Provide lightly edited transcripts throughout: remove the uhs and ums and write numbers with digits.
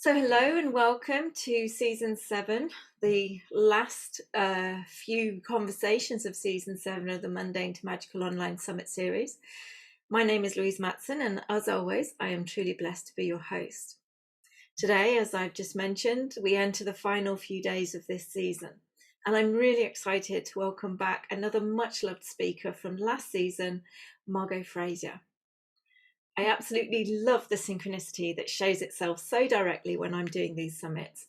So, hello and welcome to season 7, the last few conversations of season 7 of the Mundane to Magical Online Summit series. My name is Louise Matson, and as always, I am truly blessed to be your host. Today, as I've just mentioned, we enter the final few days of this season, and I'm really excited to welcome back another much loved speaker from last season, Margo Fraser. I absolutely love the synchronicity that shows itself so directly when I'm doing these summits.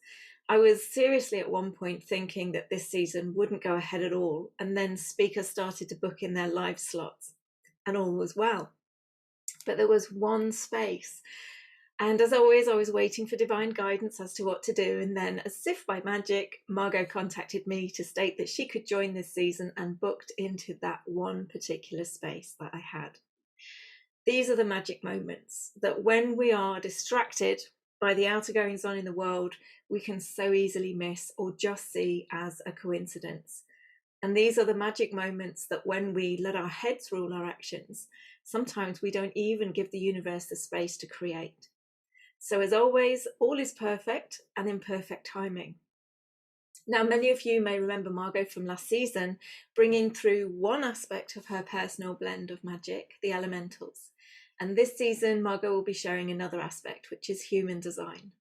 I was seriously at one point thinking that this season wouldn't go ahead at all, and then speakers started to book in their live slots, and all was well. But there was one space, and as always, I was waiting for divine guidance as to what to do, and then, as if by magic, Margo contacted me to state that she could join this season and booked into that one particular space that I had. These are the magic moments that when we are distracted by the outer goings on in the world, we can so easily miss or just see as a coincidence. And these are the magic moments that when we let our heads rule our actions, sometimes we don't even give the universe the space to create. So as always, all is perfect and in perfect timing. Now, many of you may remember Margo from last season bringing through one aspect of her personal blend of magic, the elementals. And this season, Margo will be sharing another aspect, which is human design.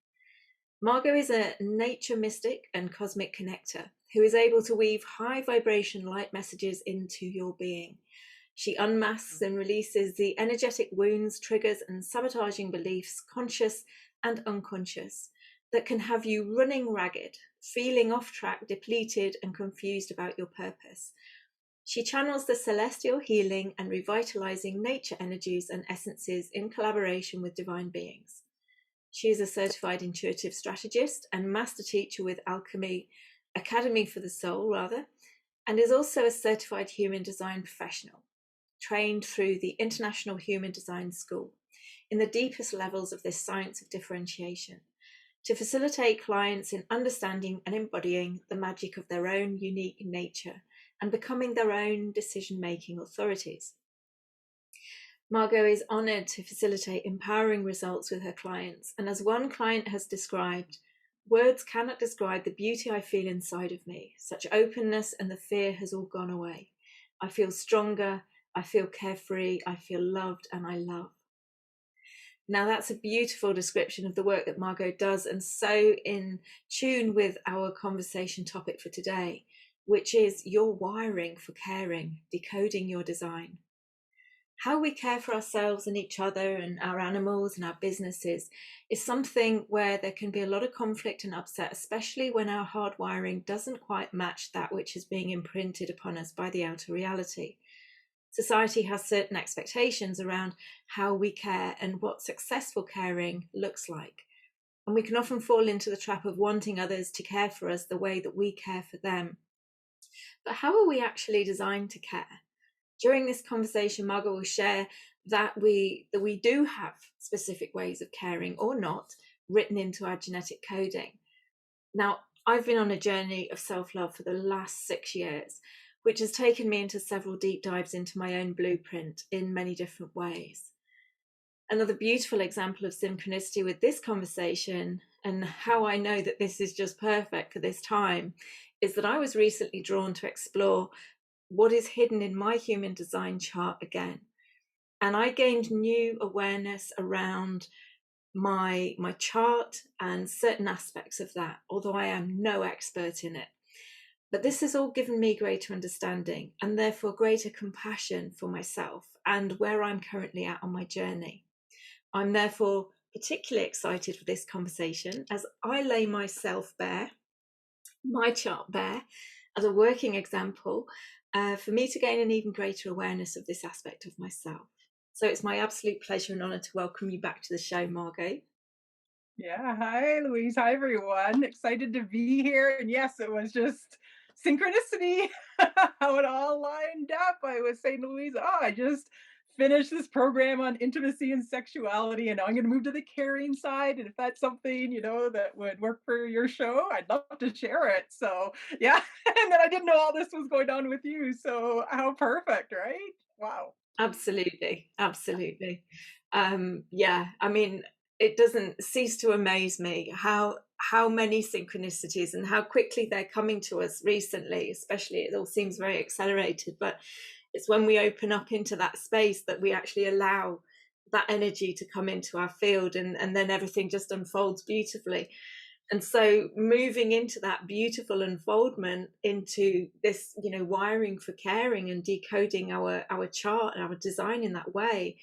Margo is a nature mystic and cosmic connector who is able to weave high vibration light messages into your being. She unmasks and releases the energetic wounds, triggers, and sabotaging beliefs, conscious and unconscious, that can have you running ragged, feeling off track, depleted, and confused about your purpose. She channels the celestial healing and revitalizing nature energies and essences in collaboration with divine beings. She is a certified intuitive strategist and master teacher with Academy for the Soul, and is also a certified human design professional, trained through the International Human Design School in the deepest levels of this science of differentiation to facilitate clients in understanding and embodying the magic of their own unique nature and becoming their own decision-making authorities. Margo is honoured to facilitate empowering results with her clients, and as one client has described, words cannot describe the beauty I feel inside of me. Such openness and the fear has all gone away. I feel stronger, I feel carefree, I feel loved, and I love. Now that's a beautiful description of the work that Margo does, and so in tune with our conversation topic for today, which is your wiring for caring, decoding your design. How we care for ourselves and each other and our animals and our businesses is something where there can be a lot of conflict and upset, especially when our hardwiring doesn't quite match that which is being imprinted upon us by the outer reality. Society has certain expectations around how we care and what successful caring looks like. And we can often fall into the trap of wanting others to care for us the way that we care for them. But how are we actually designed to care? During this conversation, Margo will share that we do have specific ways of caring or not written into our genetic coding. Now, I've been on a journey of self-love for the last 6 years, which has taken me into several deep dives into my own blueprint in many different ways. Another beautiful example of synchronicity with this conversation and how I know that this is just perfect for this time is that I was recently drawn to explore what is hidden in my human design chart again. And I gained new awareness around my chart and certain aspects of that, although I am no expert in it. But this has all given me greater understanding and therefore greater compassion for myself and where I'm currently at on my journey. I'm therefore particularly excited for this conversation as I lay myself bare, my chart bare, as a working example for me to gain an even greater awareness of this aspect of myself. So it's my absolute pleasure and honour to welcome you back to the show, Margo. Yeah, hi Louise. Hi everyone. Excited to be here. And yes, it was just synchronicity how it all lined up. I was saying to Louise, oh, I just finished this program on intimacy and sexuality, and now I'm going to move to the caring side. And if that's something, that would work for your show, I'd love to share it. So, yeah. And then I didn't know all this was going on with you. So, how perfect, right? Wow. Absolutely, absolutely. Yeah, I mean, it doesn't cease to amaze me how many synchronicities and how quickly they're coming to us recently. Especially, it all seems very accelerated, but it's when we open up into that space that we actually allow that energy to come into our field, and then everything just unfolds beautifully. And so moving into that beautiful unfoldment into this, wiring for caring and decoding our chart and our design in that way.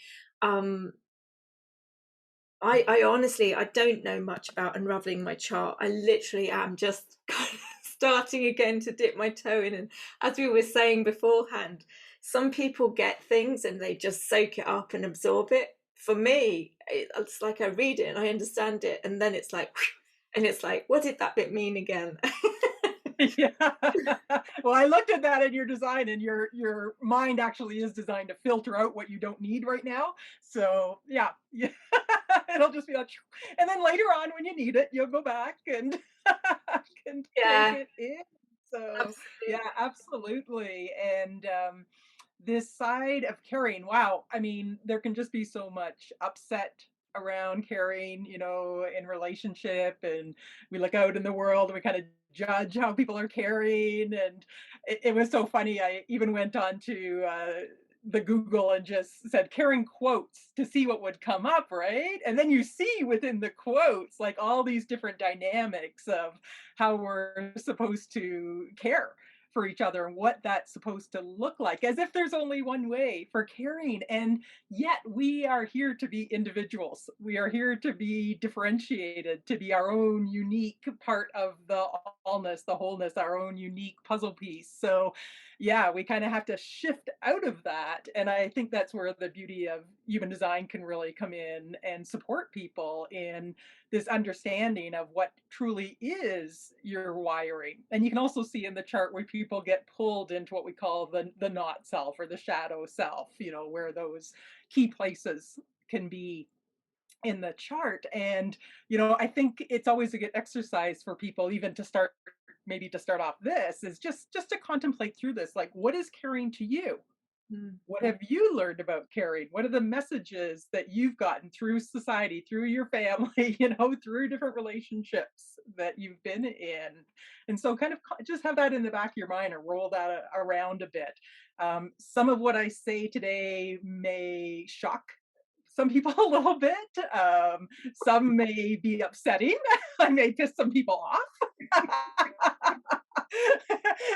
I honestly, I don't know much about unraveling my chart. I literally am just kind of starting again to dip my toe in. And as we were saying beforehand, some people get things and they just soak it up and absorb it. For me, it's like I read it and I understand it, and then it's like, and it's like, what did that bit mean again? Yeah. Well, I looked at that in your design, and your mind actually is designed to filter out what you don't need right now. So yeah, yeah. It'll just be like, and then later on when you need it, you'll go back and can take Yeah, it in. So yeah, absolutely. absolutely. And this side of carrying, wow, I mean, there can just be so much upset around carrying, in relationship, and we look out in the world and we kind of judge how people are carrying. And it was so funny. I even went on to the Google and just said caring quotes to see what would come up, right? And then you see within the quotes like all these different dynamics of how we're supposed to care for each other and what that's supposed to look like, as if there's only one way for caring. And yet we are here to be individuals. We are here to be differentiated, to be our own unique part of the allness, the wholeness, our own unique puzzle piece. So yeah, we kind of have to shift out of that. And I think that's where the beauty of human design can really come in and support people in this understanding of what truly is your wiring. And you can also see in the chart where people get pulled into what we call the not self or the shadow self, where those key places can be in the chart. And I think it's always a good exercise for people, even to start, maybe to start off this, is just to contemplate through this, like, what is caring to you? Mm. What have you learned about caring? What are the messages that you've gotten through society, through your family, through different relationships that you've been in? And so kind of just have that in the back of your mind and roll that around a bit. Some of what I say today may shock some people a little bit. Some may be upsetting. I may piss some people off.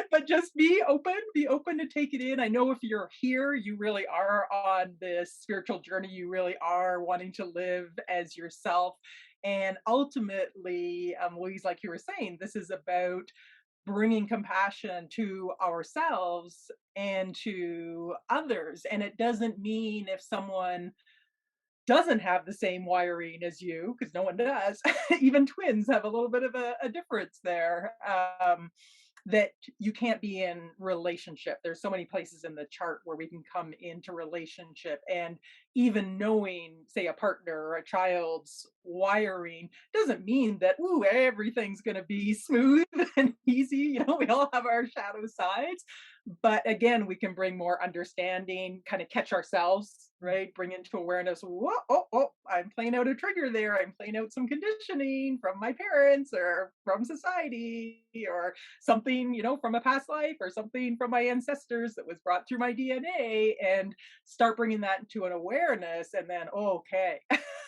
But just be open to take it in. I know if you're here, you really are on this spiritual journey. You really are wanting to live as yourself. And ultimately, Louise, like you were saying, this is about bringing compassion to ourselves and to others. And it doesn't mean if someone doesn't have the same wiring as you, because no one does. Even twins have a little bit of a difference there. That you can't be in relationship. There's so many places in the chart where we can come into relationship, and even knowing, say, a partner or a child's wiring doesn't mean that, ooh, everything's going to be smooth and easy. We all have our shadow sides, but again, we can bring more understanding, kind of catch ourselves, right? Bring into awareness, whoa, oh, I'm playing out a trigger there. I'm playing out some conditioning from my parents or from society or something, from a past life or something from my ancestors that was brought through my DNA, and start bringing that into an awareness. And then, okay,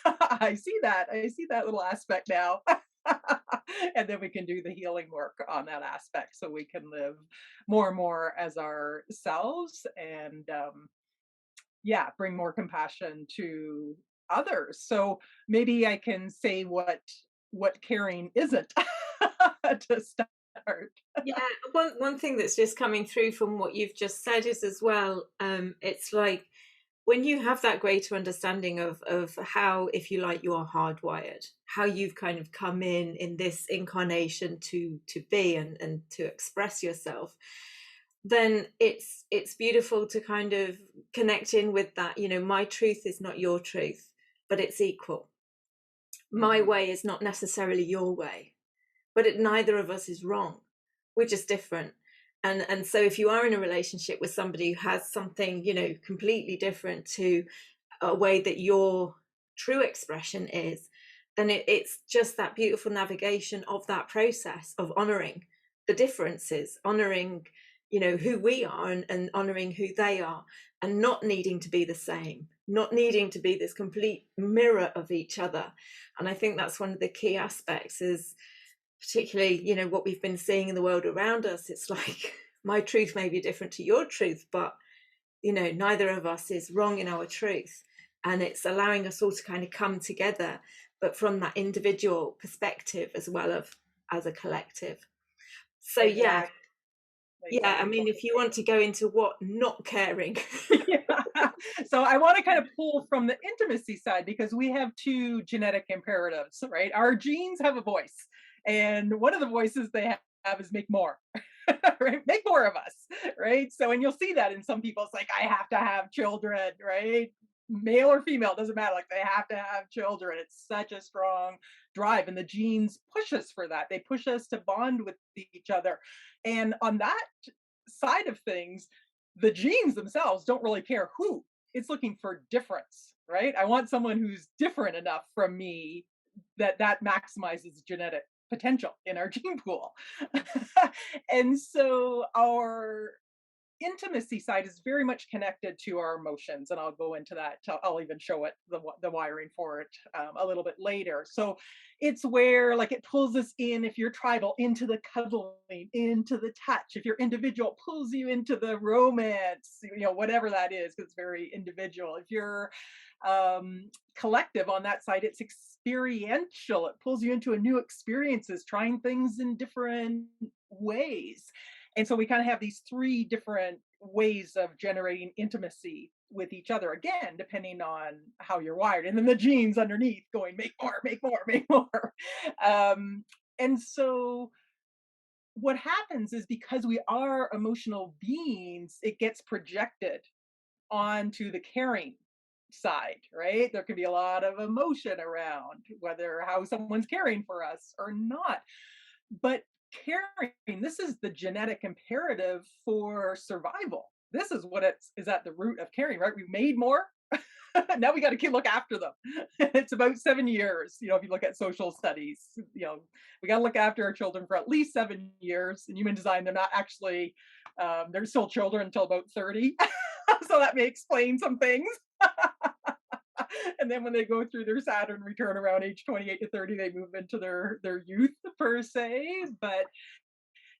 I see that. I see that little aspect now. And then we can do the healing work on that aspect so we can live more and more as ourselves, and yeah, bring more compassion to others. So maybe I can say what caring isn't to start. Yeah, one thing that's just coming through from what you've just said is as well, it's like when you have that greater understanding of how, if you like, you are hardwired, how you've kind of come in this incarnation to be and to express yourself, then it's beautiful to kind of connect in with that. My truth is not your truth, but it's equal. My Mhm. way is not necessarily your way, but neither of us is wrong. We're just different. And so if you are in a relationship with somebody who has something, completely different to a way that your true expression is, then it's just that beautiful navigation of that process of honoring the differences, honoring, who we are, and honoring who they are, and not needing to be the same, not needing to be this complete mirror of each other. And I think that's one of the key aspects, is particularly, what we've been seeing in the world around us. It's like my truth may be different to your truth, but neither of us is wrong in our truth. And it's allowing us all to kind of come together, but from that individual perspective as well as a collective. So yeah, Exactly. yeah. I Exactly. mean, if you want to go into what not caring, Yeah. So I want to kind of pull from the intimacy side, because we have two genetic imperatives, right? Our genes have a voice, and one of the voices they have is make more. Right? Make more of us, right? So, and you'll see that in some people, it's like, I have to have children, right? Male or female, doesn't matter. Like, they have to have children. It's such a strong drive, and the genes push us for that. They push us to bond with each other. And on that side of things, the genes themselves don't really care who. It's looking for difference, right? I want someone who's different enough from me that maximizes genetic potential in our gene pool. And so our intimacy side is very much connected to our emotions, and I'll go into that. I'll even show it, the wiring for it, a little bit later. So it's where, like, it pulls us in, if you're tribal, into the cuddling, into the touch. If you're individual, pulls you into the romance, whatever that is, because it's very individual. If you're collective on that side, it's experiential. It pulls you into a new experiences, trying things in different ways. And so we kind of have these three different ways of generating intimacy with each other, again, depending on how you're wired. And then the genes underneath going, make more, make more, make more. And so what happens is, because we are emotional beings, it gets projected onto the caring side, right? There can be a lot of emotion around whether how someone's caring for us or not. But caring, this is the genetic imperative for survival. This is what is at the root of caring, right? We've made more. Now we got to look after them. It's about 7 years. If you look at social studies, we got to look after our children for at least 7 years. In human design, they're not actually, they're still children until about 30. So that may explain some things. And then when they go through their Saturn return around age 28 to 30, they move into their youth, per se. But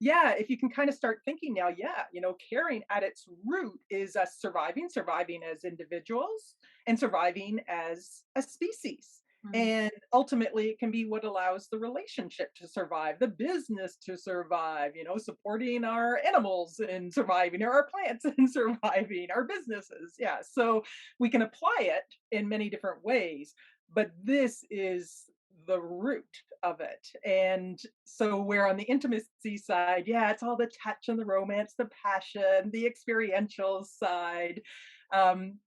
yeah, if you can kind of start thinking now, yeah, caring at its root is us surviving as individuals, and surviving as a species. mm, And ultimately, it can be what allows the relationship to survive, the business to survive, supporting our animals in surviving, or our plants in surviving, our businesses. Yeah. So we can apply it in many different ways, but this is the root of it. And so, where on the intimacy side, yeah, it's all the touch and the romance, the passion, the experiential side. Um,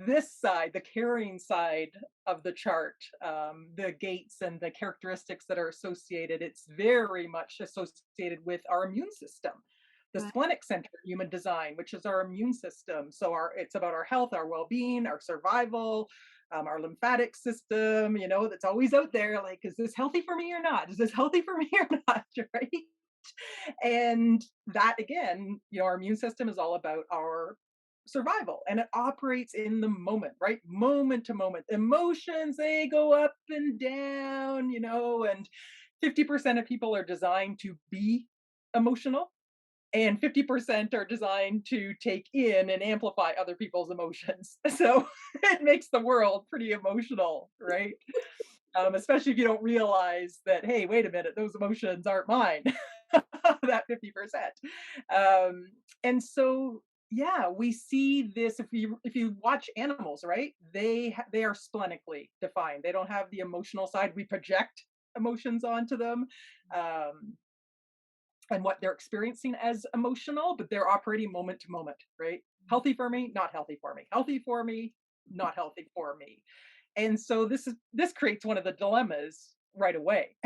this side, the caring side of the chart, the gates and the characteristics that are associated, it's very much associated with our immune system. The right, splenic center, human design, which is our immune system. So it's about our health, our well-being, our survival, our lymphatic system. That's always out there. Like, is this healthy for me or not? Is this healthy for me or not? Right? And that, again, our immune system is all about our survival, and it operates in the moment, right? Moment to moment. Emotions, they go up and down, and 50% of people are designed to be emotional, and 50% are designed to take in and amplify other people's emotions. So it makes the world pretty emotional, right? Especially if you don't realize that, hey, wait a minute, those emotions aren't mine. That 50%. And so, yeah, we see this, if you watch animals, right? They are splenically defined. They don't have the emotional side. We project emotions onto them. Um, and what they're experiencing as emotional, but they're operating moment to moment, right? Healthy for me, not healthy for me. Healthy for me, not healthy for me. And so this creates one of the dilemmas right away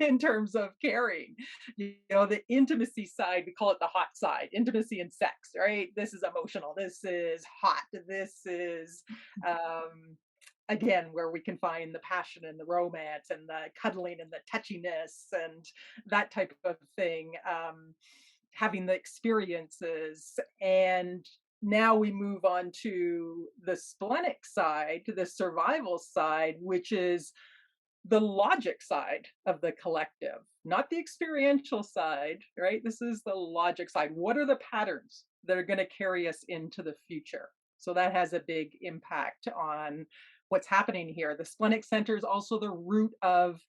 in terms of caring. The intimacy side, we call it the hot side, intimacy and sex, right? This is emotional. This is hot. This is um again, where we can find the passion and the romance and the cuddling and the touchiness and that type of thing, having the experiences. And now we move on to the splenic side, to the survival side, which is the logic side of the collective, not the experiential side, right? This is the logic side. What are the patterns that are going to carry us into the future? So that has a big impact on what's happening here. The splenic center is also the root of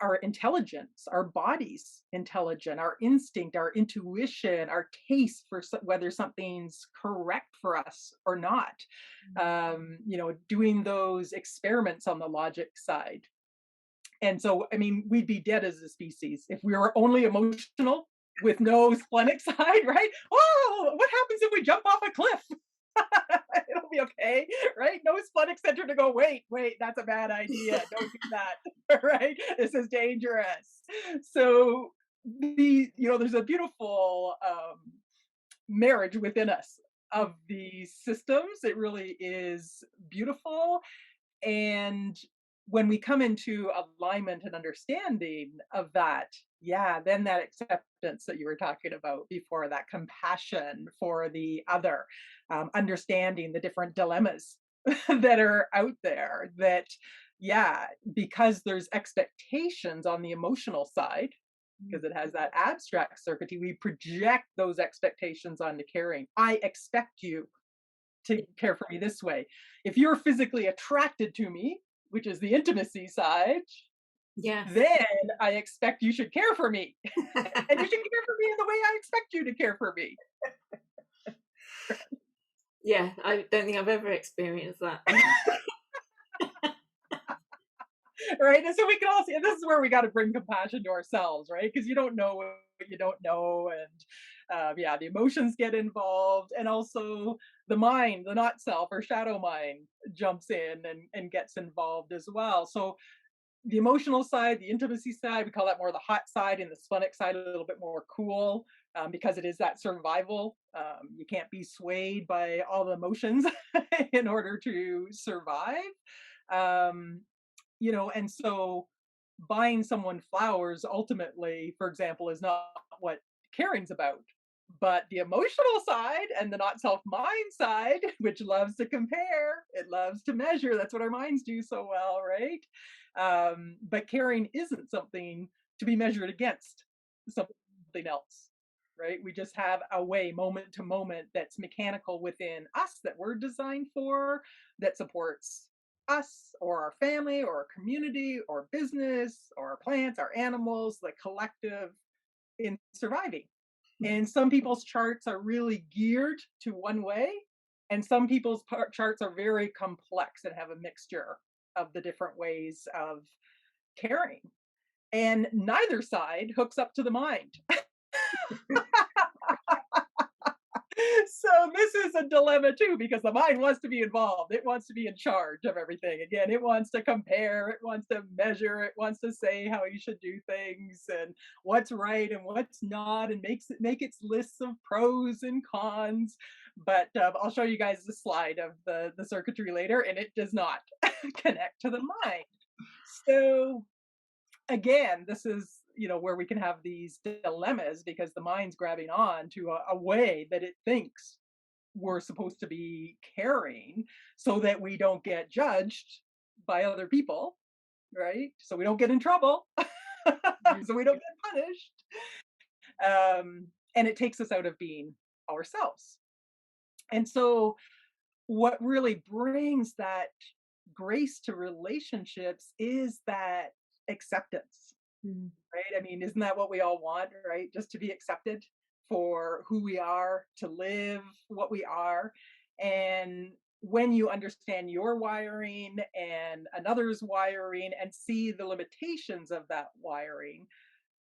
our intelligence, our body's intelligence, our instinct, our intuition, our taste for whether something's correct for us or not. Doing those experiments on the logic side. And so, I mean, we'd be dead as a species if we were only emotional with no splenic side, right? Oh, what happens if we jump off a cliff? It'll be okay, right? No splenic center to go, wait, that's a bad idea. Don't do that, right? This is dangerous. So, there's a beautiful marriage within us of these systems. It really is beautiful. And when we come into alignment and understanding of that, yeah, then that acceptance that you were talking about before, that compassion for the other, understanding the different dilemmas that are out there, that, yeah, because there's expectations on the emotional side, because it has that abstract circuitry, we project those expectations onto caring. I expect you to care for me this way. If you're physically attracted to me, which is the intimacy side, Yes. then I expect you should care for me. And you should care for me in the way I expect you to care for me. Yeah, I don't think I've ever experienced that. Right. And so we can all see, and this is where we got to bring compassion to ourselves, right? Because you don't know what you don't know. And yeah, the emotions get involved. And also the mind, the not self or shadow mind jumps in and gets involved as well. So the emotional side, the intimacy side, we call that more the hot side, and the splenic side a little bit more cool, because it is that survival. You can't be swayed by all the emotions in order to survive. Um, and so buying someone flowers ultimately, for example, is not what caring's about. But the emotional side and the not self mind side, which loves to compare, it loves to measure. That's what our minds do so well, right? But caring isn't something to be measured against something else, right? We just have a way, moment to moment, that's mechanical within us, that we're designed for, that supports us or our family or our community or business or our plants, our animals, the collective in surviving. And some people's charts are really geared to one way, and some people's charts are very complex and have a mixture of the different ways of caring. And neither side hooks up to the mind. So this is a dilemma too, because the mind wants to be involved. It wants to be in charge of everything. Again, it wants to compare, it wants to measure, it wants to say how you should do things and what's right and what's not, and make its lists of pros and cons. But I'll show you guys the slide of the circuitry later, and it does not connect to the mind. So again, this is where we can have these dilemmas, because the mind's grabbing on to a way that it thinks we're supposed to be caring, so that we don't get judged by other people, right? So we don't get in trouble, so we don't get punished. And it takes us out of being ourselves. And so what really brings that grace to relationships is that acceptance. Mm. Right? I mean, isn't that what we all want, right? Just to be accepted for who we are, to live what we are. And when you understand your wiring and another's wiring and see the limitations of that wiring,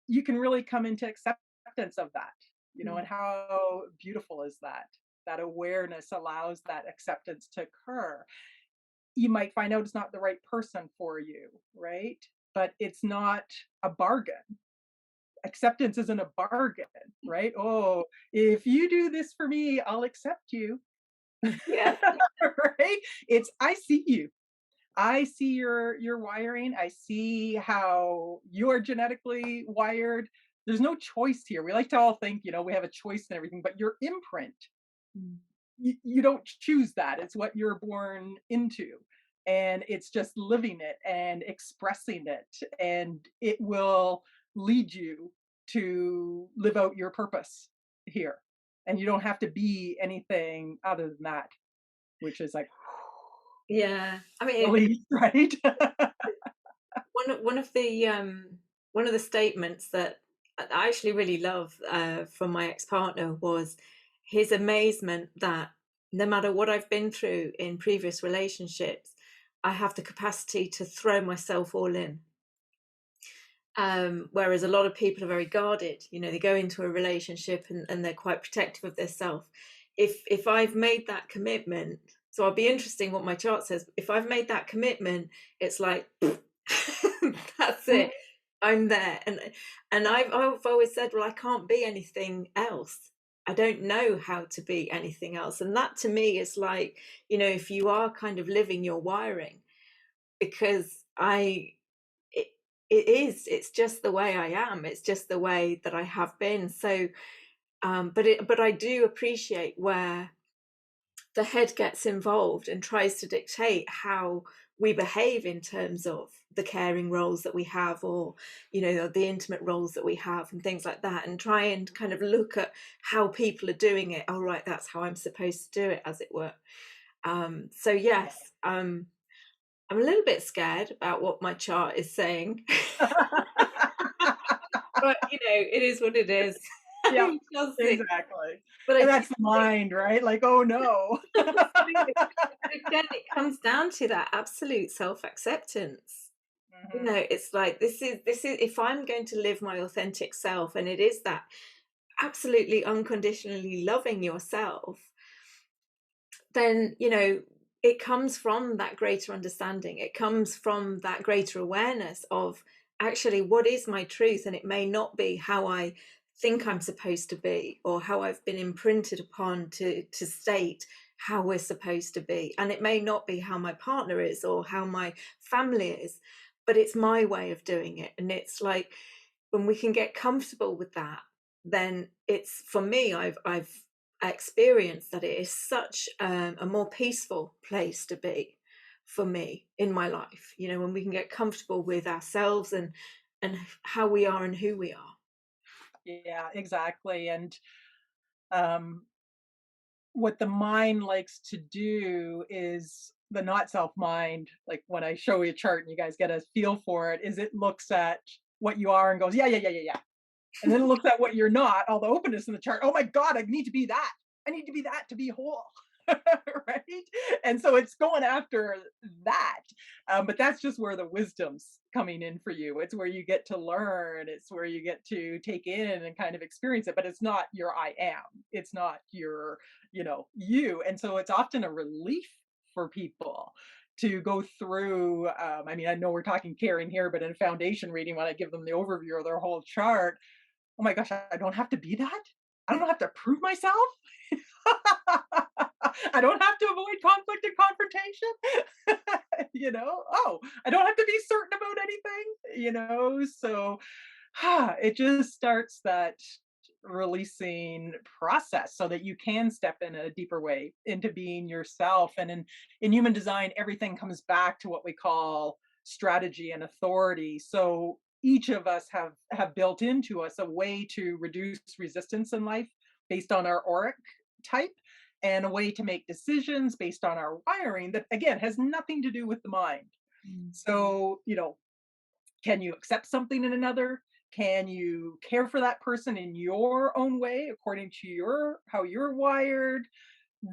you can really come into acceptance of that, and how beautiful is that? That awareness allows that acceptance to occur. You might find out it's not the right person for you, right? But it's not a bargain. Acceptance isn't a bargain, right? Oh, if you do this for me, I'll accept you. Yeah. Right? It's I see you. I see your wiring. I see how you're genetically wired. There's no choice here. We like to all think, we have a choice and everything, but your imprint, Mm. you don't choose that. It's what you're born into. And it's just living it and expressing it. And it will lead you to live out your purpose here. And you don't have to be anything other than that, which is like Yeah, I mean, relief, right? one of the statements that I actually really love from my ex partner was his amazement that no matter what I've been through in previous relationships, I have the capacity to throw myself all in. Whereas a lot of people are very guarded, they go into a relationship and they're quite protective of their self. If I've made that commitment, so I'll be interesting what my chart says. If I've made that commitment, it's like that's it. I'm there, and I've always said, well, I can't be anything else. I don't know how to be anything else, and that to me is like, if you are kind of living your wiring, because it, it's just the way I am. It's just the way that I have been. So, but I do appreciate where the head gets involved and tries to dictate how we behave in terms of the caring roles that we have, or the intimate roles that we have and things like that, and try and kind of look at how people are doing it. Oh, right, that's how I'm supposed to do it, as it were. So yes, I'm a little bit scared about what my chart is saying. But it is what it is. Yeah, We shall see. exactly. But I And do that's the think mind, right? Like, oh no. absolutely. But again, it comes down to that absolute self-acceptance. Mhm. It's like this is if I'm going to live my authentic self, and it is that absolutely unconditionally loving yourself, then it comes from that greater understanding. It comes from that greater awareness of actually what is my truth, and it may not be how I think I'm supposed to be, or how I've been imprinted upon to state how we're supposed to be, and it may not be how my partner is or how my family is, but it's my way of doing it. And it's like, when we can get comfortable with that, then it's, for me, I've experienced that it is such a more peaceful place to be for me in my life, when we can get comfortable with ourselves and how we are and who we are. Yeah, exactly. And um, what the mind likes to do is the not self mind, like when I show you a chart and you guys get a feel for it, is it looks at what you are and goes, yeah, yeah, yeah, yeah, yeah. And then it looks at what you're not, all the openness in the chart. Oh my God, I need to be that. I need to be that to be whole. Right. And so it's going after that. But that's just where the wisdom's coming in for you. It's where you get to learn. It's where you get to take in and kind of experience it. But it's not your I am. It's not your, you. And so it's often a relief for people to go through. I mean, I know we're talking caring here, but in a foundation reading, when I give them the overview of their whole chart, oh my gosh, I don't have to be that. I don't have to prove myself. I don't have to avoid conflict and confrontation. Oh, I don't have to be certain about anything. So it just starts that releasing process so that you can step in a deeper way into being yourself. And in human design, everything comes back to what we call strategy and authority. So each of us have built into us a way to reduce resistance in life based on our auric type, and a way to make decisions based on our wiring that again has nothing to do with the mind. Mm. So can you accept something in another? Can you care for that person in your own way according to your how you're wired?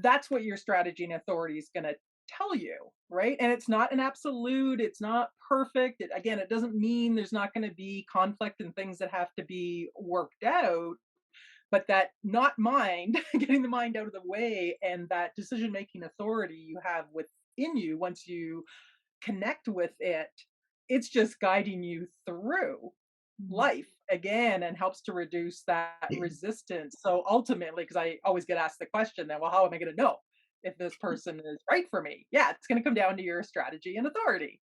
That's what your strategy and authority is going to tell you, right? And it's not an absolute, it's not perfect. Again, it doesn't mean there's not going to be conflict and things that have to be worked out, but that not mind, getting the mind out of the way, and that decision making authority you have within you, once you connect with it, it's just guiding you through Mm. life again and helps to reduce that resistance. So ultimately, because I always get asked the question then, well, how am I going to know if this person is right for me. Yeah, it's going to come down to your strategy and authority,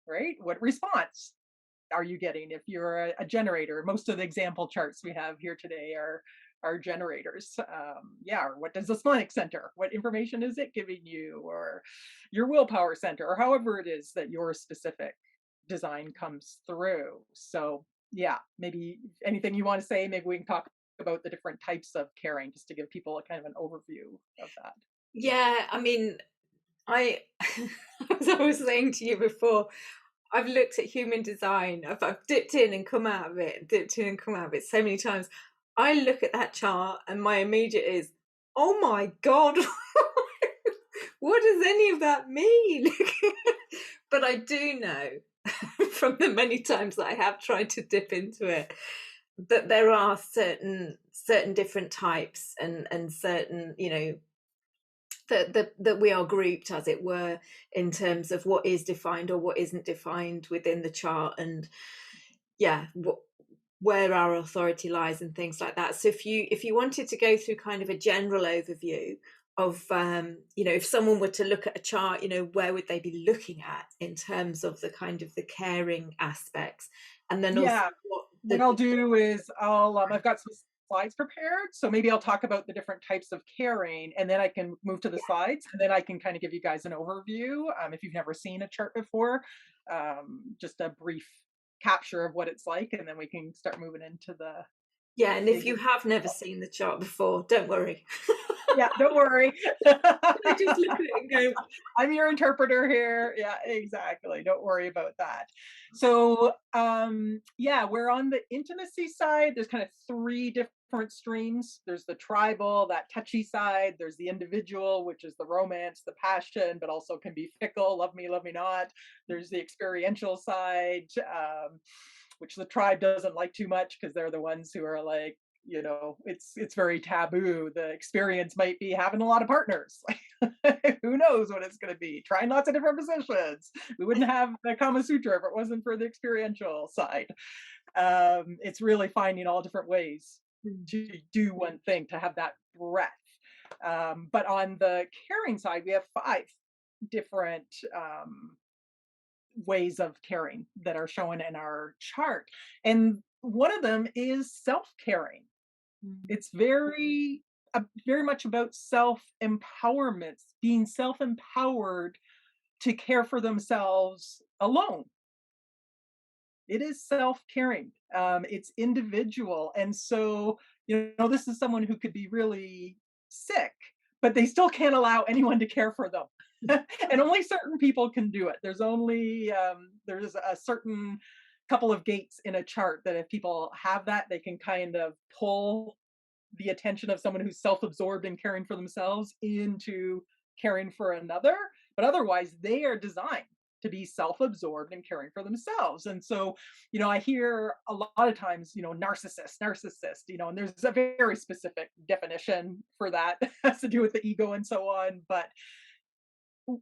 right? What response are you getting if you're a generator? Most of the example charts we have here today are generators. Yeah, or what does the splenic center? What information is it giving you, or your willpower center, or however it is that your specific design comes through. So yeah, maybe anything you want to say. Maybe we can talk about the different types of caring, just to give people a kind of an overview of that. Yeah, I mean, I as I was saying to you before, I've looked at human design. I've dipped in and come out of it, dipped in and come out of it so many times. I look at that chart and my immediate is, oh my God, what does any of that mean? But I do know from the many times that I have tried to dip into it that there are certain different types and certain, you know, that we are grouped, as it were, in terms of what is defined or what isn't defined within the chart, and yeah, where our authority lies and things like that. So if you wanted to go through kind of a general overview of you know, if someone were to look at a chart, you know, where would they be looking at in terms of the kind of the caring aspects, and then also Yeah, what what the I'll do is I've got some slides prepared, so maybe I'll talk about the different types of caring, and then I can move to the slides, and then I can kind of give you guys an overview. If you've never seen a chart before, just a brief capture of what it's like, and then we can start moving into the yeah, and if big. you have never seen the chart before, don't worry. Yeah, don't worry. I just look at it and go, I'm your interpreter here. Yeah, exactly. Don't worry about that. So, yeah, we're on the intimacy side. There's kind of three different streams. There's the tribal, that touchy side. There's the individual, which is the romance, the passion, but also can be fickle, love me not. There's the experiential side, which the tribe doesn't like too much because they're the ones who are like, it's very taboo. The experience might be having a lot of partners. Who knows what it's going to be? Trying lots of different positions. We wouldn't have the Kama Sutra if it wasn't for the experiential side. It's really finding all different ways to do one thing, to have that breadth. But on the caring side, we have five different ways of caring that are shown in our chart. And one of them is self-caring. It's very much about self-empowerment, being self-empowered to care for themselves alone. It is self-caring. It's individual. And so, this is someone who could be really sick, but they still can't allow anyone to care for them. And only certain people can do it. There's a certain couple of gates in a chart that if people have that, they can kind of pull the attention of someone who's self-absorbed in caring for themselves into caring for another. But otherwise, they are designed to be self-absorbed in caring for themselves. And so, I hear a lot of times, narcissist, and there's a very specific definition for that. It has to do with the ego and so on. But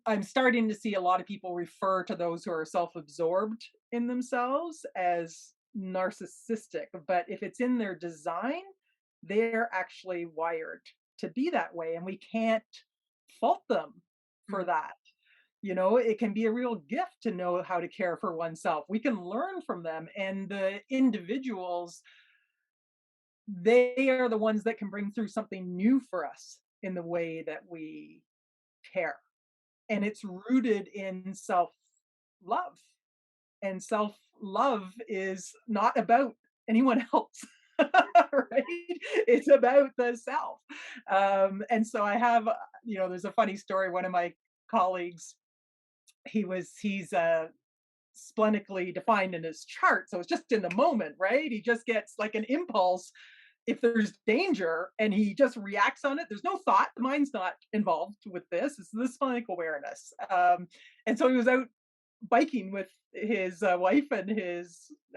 I'm starting to see a lot of people refer to those who are self-absorbed in themselves as narcissistic. But if it's in their design, they're actually wired to be that way, and we can't fault them for that. It can be a real gift to know how to care for oneself. We can learn from them, and the individuals, they are the ones that can bring through something new for us in the way that we care. And it's rooted in self-love. And self-love is not about anyone else. Right? It's about the self. And so I have, there's a funny story. One of my colleagues, he's splenically defined in his chart. So it's just in the moment, right? He just gets like an impulse if there's danger, and he just reacts on it. There's no thought. The mind's not involved with this. It's the splenic awareness. And so he was out biking with his wife and I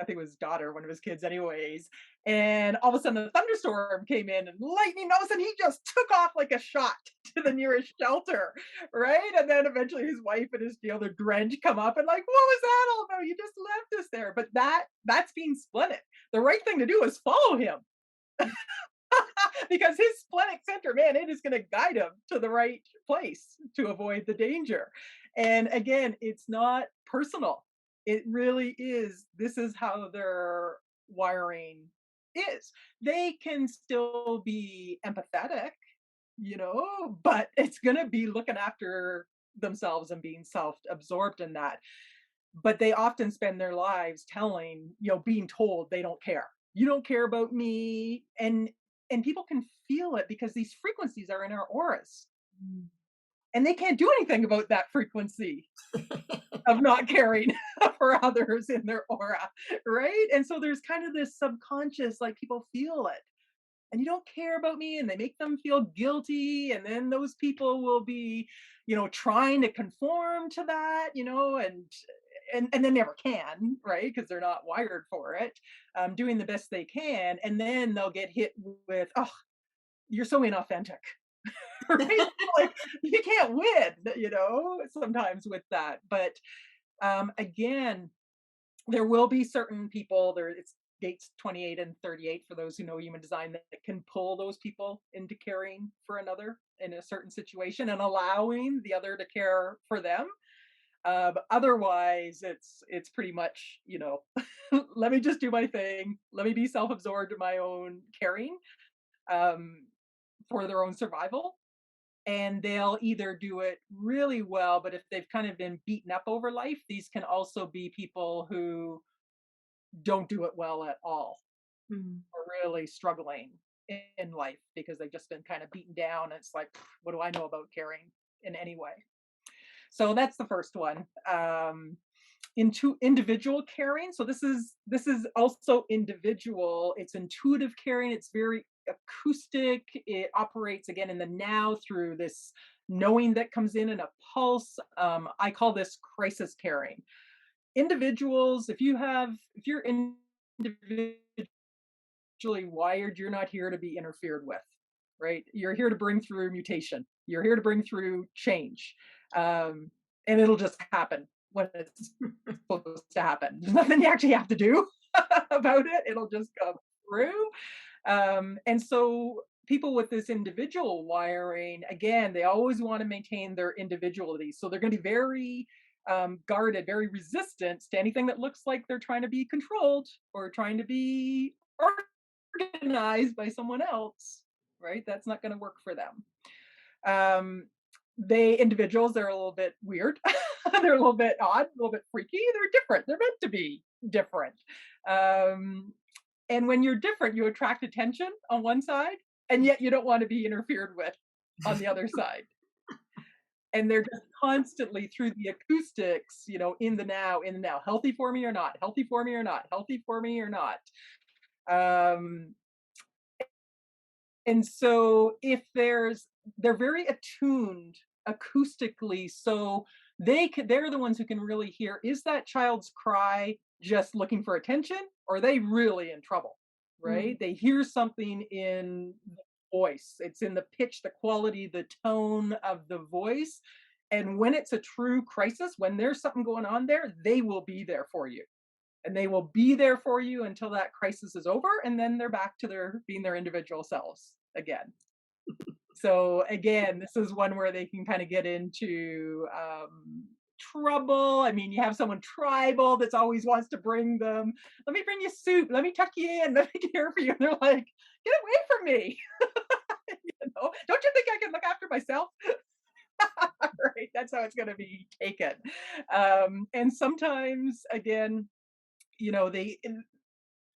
think it was daughter, one of his kids anyways. And all of a sudden a thunderstorm came in and lightning, all of a sudden he just took off like a shot to the nearest shelter, right? And then eventually his wife and his other drench come up and like, what was that all about? You just left us there. But that's being splenic. The right thing to do is follow him. because his splenic center, man, it is going to guide him to the right place to avoid the danger. And again, it's not personal. It really is. This is how their wiring is. They can still be empathetic, but it's going to be looking after themselves and being self-absorbed in that. But they often spend their lives being told they don't care. You don't care about me. And people can feel it because these frequencies are in our auras. Mm. And they can't do anything about that frequency of not caring for others in their aura, right? And so there's kind of this subconscious, like people feel it. And you don't care about me, and they make them feel guilty, and then those people will be trying to conform to that, and they never can, right? Because they're not wired for it, doing the best they can, and then they'll get hit with, oh, you're so inauthentic. Right? Like you can't win, sometimes with that. But again, there will be certain people there. It's dates 28 and 38 for those who know human design that can pull those people into caring for another in a certain situation and allowing the other to care for them. But otherwise, it's pretty much let me just do my thing. Let me be self-absorbed in my own caring, um, for their own survival. And they'll either do it really well, but if they've kind of been beaten up over life, these can also be people who don't do it well at all, Mm. or really struggling in life because they've just been kind of beaten down. It's like, what do I know about caring in any way? So that's the first one. Into individual caring. So this is also individual. It's intuitive caring. It's very acoustic. It operates again in the now through this knowing that comes in a pulse. I call this crisis caring. Individuals, if you're individually wired, you're not here to be interfered with, right? You're here to bring through mutation. You're here to bring through change. And it'll just happen when it's supposed to happen. There's nothing you actually have to do about it. It'll just come through. And so people with this individual wiring, again, they always want to maintain their individuality. So they're going to be very guarded, very resistant to anything that looks like they're trying to be controlled or trying to be organized by someone else, right? That's not going to work for them. They individuals, they're a little bit weird. They're a little bit odd, a little bit freaky. They're different. They're meant to be different. And when you're different, you attract attention on one side, and yet you don't want to be interfered with on the other side. And they're just constantly through the acoustics, in the now, healthy for me or not, healthy for me or not, healthy for me or not. And so they're very attuned acoustically, so they're the ones who can really hear, is that child's cry just looking for attention, or are they really in trouble, Mm. right? They hear something in the voice. It's in the pitch, the quality, the tone of the voice. And when it's a true crisis, when there's something going on there, they will be there for you. And they will be there for you until that crisis is over, and then they're back to their being their individual selves again. So again, this is one where they can kind of get into trouble. I mean, you have someone tribal that's always wants to bring them, let me bring you soup, let me tuck you in, let me care for you. And they're like, get away from me. Don't you think I can look after myself? Right, that's how it's going to be taken. And sometimes, again, they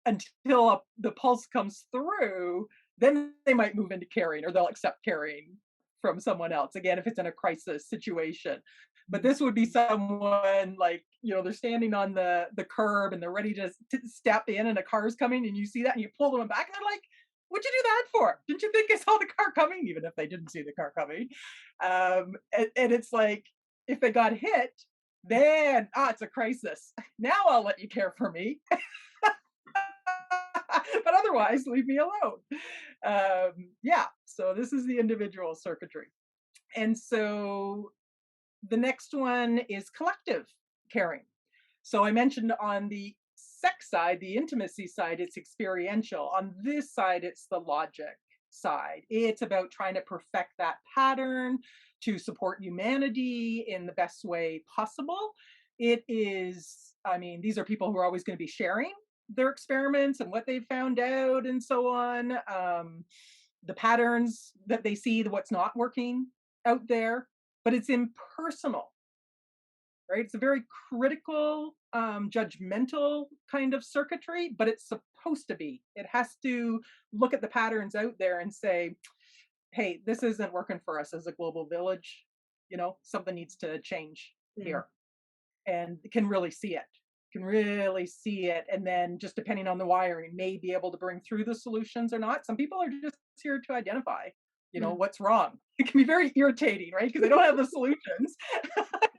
until the pulse comes through, then they might move into caring, or they'll accept caring from someone else. Again, if it's in a crisis situation. But this would be someone like, they're standing on the curb and they're ready to step in, and a car's coming, and you see that and you pull them back, and they're like, what'd you do that for? Didn't you think I saw the car coming? Even if they didn't see the car coming. And it's like, if they got hit, then, it's a crisis. Now I'll let you care for me. But otherwise, leave me alone. Yeah, so this is the individual circuitry. And so the next one is collective caring. So I mentioned on the sex side, the intimacy side, it's experiential. On this side, it's the logic. side. It's about trying to perfect that pattern to support humanity in the best way possible. It is, I mean, these are people who are always going to be sharing their experiments and what they've found out and so on. The patterns that they see, what's not working out there, but it's impersonal, right? It's a very critical, judgmental kind of circuitry, but it's supposed to be. It has to look at the patterns out there and say, hey, this isn't working for us as a global village. Something needs to change Yeah. here, and can really see it. Can really see it. And then just depending on the wiring, may be able to bring through the solutions or not. Some people are just here to identify, Mm. what's wrong. It can be very irritating, right? Because they don't have the solutions.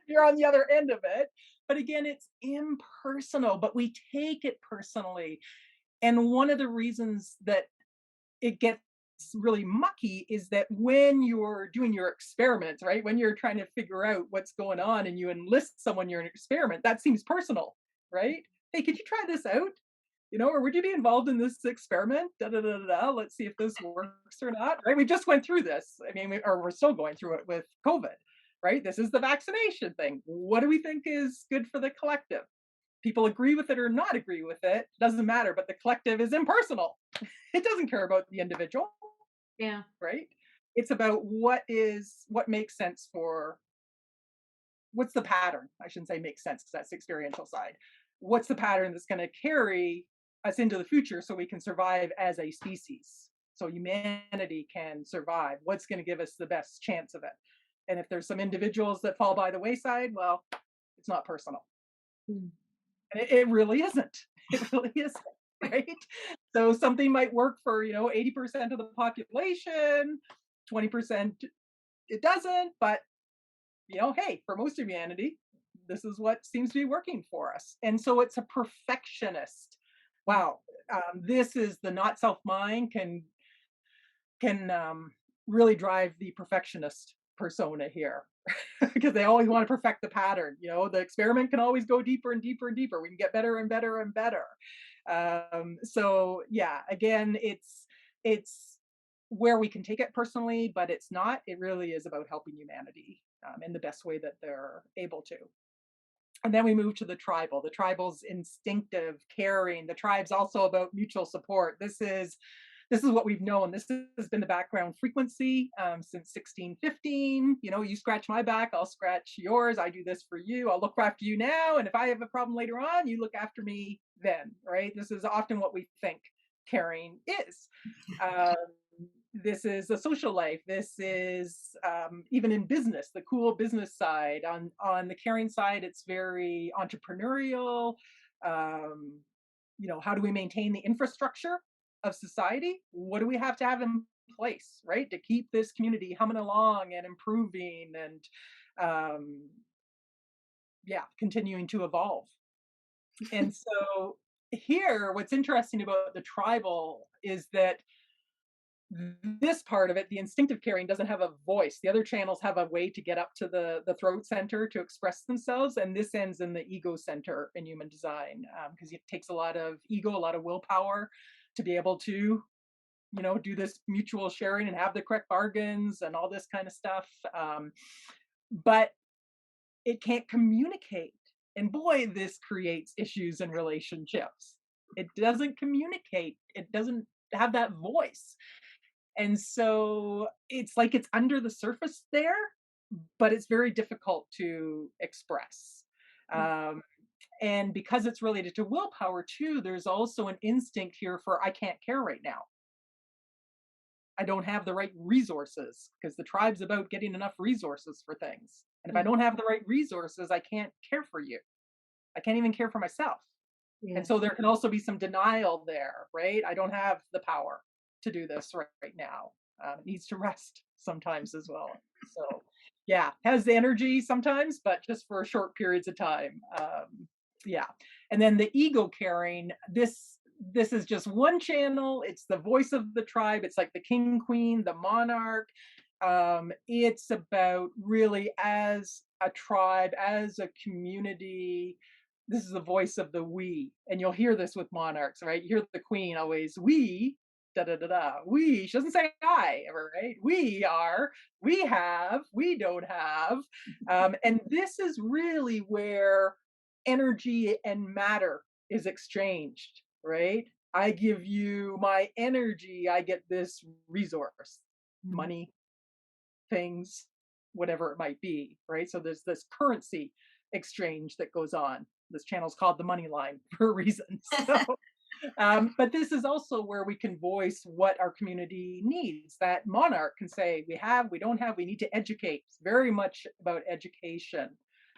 You're on the other end of it. But again, it's impersonal, but we take it personally. And one of the reasons that it gets really mucky is that when you're doing your experiments, right? When you're trying to figure out what's going on and you enlist someone you're an experiment, that seems personal, right? Hey, could you try this out? Or would you be involved in this experiment? Da, da, da, da, da. Let's see if this works or not, right? We just went through this. I mean, or we're still going through it with COVID, right? This is the vaccination thing. What do we think is good for the collective? People agree with it or not agree with it, doesn't matter, but the collective is impersonal. It doesn't care about the individual, Yeah. right? It's about what makes sense for what's the pattern. I shouldn't say makes sense because that's the experiential side. What's the pattern that's going to carry us into the future so we can survive as a species? So humanity can survive. What's going to give us the best chance of it? And if there's some individuals that fall by the wayside, well, it's not personal. Mm. And it really isn't. It really isn't, right? So something might work for, 80% of the population, 20% it doesn't, but hey, for most of humanity, this is what seems to be working for us. And so it's a perfectionist. Wow, this is the not self mind can really drive the perfectionist persona here because they always want to perfect the pattern. The experiment can always go deeper and deeper and deeper. We can get better and better and better. So yeah, again, it's where we can take it personally, but it's not. It really is about helping humanity in the best way that they're able to. And then we move to the tribal. The tribal's instinctive, caring. The tribe's also about mutual support. This is what we've known. This has been the background frequency since 1615. You scratch my back, I'll scratch yours. I do this for you. I'll look after you now. And if I have a problem later on, you look after me then, right? This is often what we think caring is. Um, this is a social life. This is even in business, the cool business side. On the caring side, it's very entrepreneurial. Um, how do we maintain the infrastructure of society? What do we have to have in place, right, to keep this community humming along and improving and yeah, continuing to evolve? And so here, what's interesting about the tribal is that this part of it, the instinctive caring, doesn't have a voice. The other channels have a way to get up to the throat center to express themselves, and this ends in the ego center in human design because it takes a lot of ego, a lot of willpower to be able to do this mutual sharing and have the correct bargains and all this kind of stuff. But it can't communicate, and boy, this creates issues in relationships. It doesn't communicate. It doesn't have that voice. And so it's like it's under the surface there, but it's very difficult to express. Um, and because it's related to willpower too, there's also an instinct here for I can't care right now. I don't have the right resources because the tribe's about getting enough resources for things. And if I Mm. don't have the right resources, I can't care for you. I can't even care for myself. And so Yes. there can also be some denial there, right? I don't have the power to do this right now. It needs to rest sometimes as well. So, yeah, has the energy sometimes, but just for short periods of time. Yeah, and then the ego caring. This is just one channel. It's the voice of the tribe. It's like the king, queen, the monarch. It's about really as a tribe, as a community, this is the voice of the we. And you'll hear this with monarchs, right? You hear the queen always, we, da da da da. We, she doesn't say I ever, right? We are, we have, we don't have. And this is really where energy and matter is exchanged, right? I give you my energy, I get this resource, Mm. money, things, whatever it might be, right? So there's this currency exchange that goes on. This channel is called the money line for a reason. So, but this is also where we can voice what our community needs. That monarch can say, we have, we don't have, we need to educate. It's very much about education.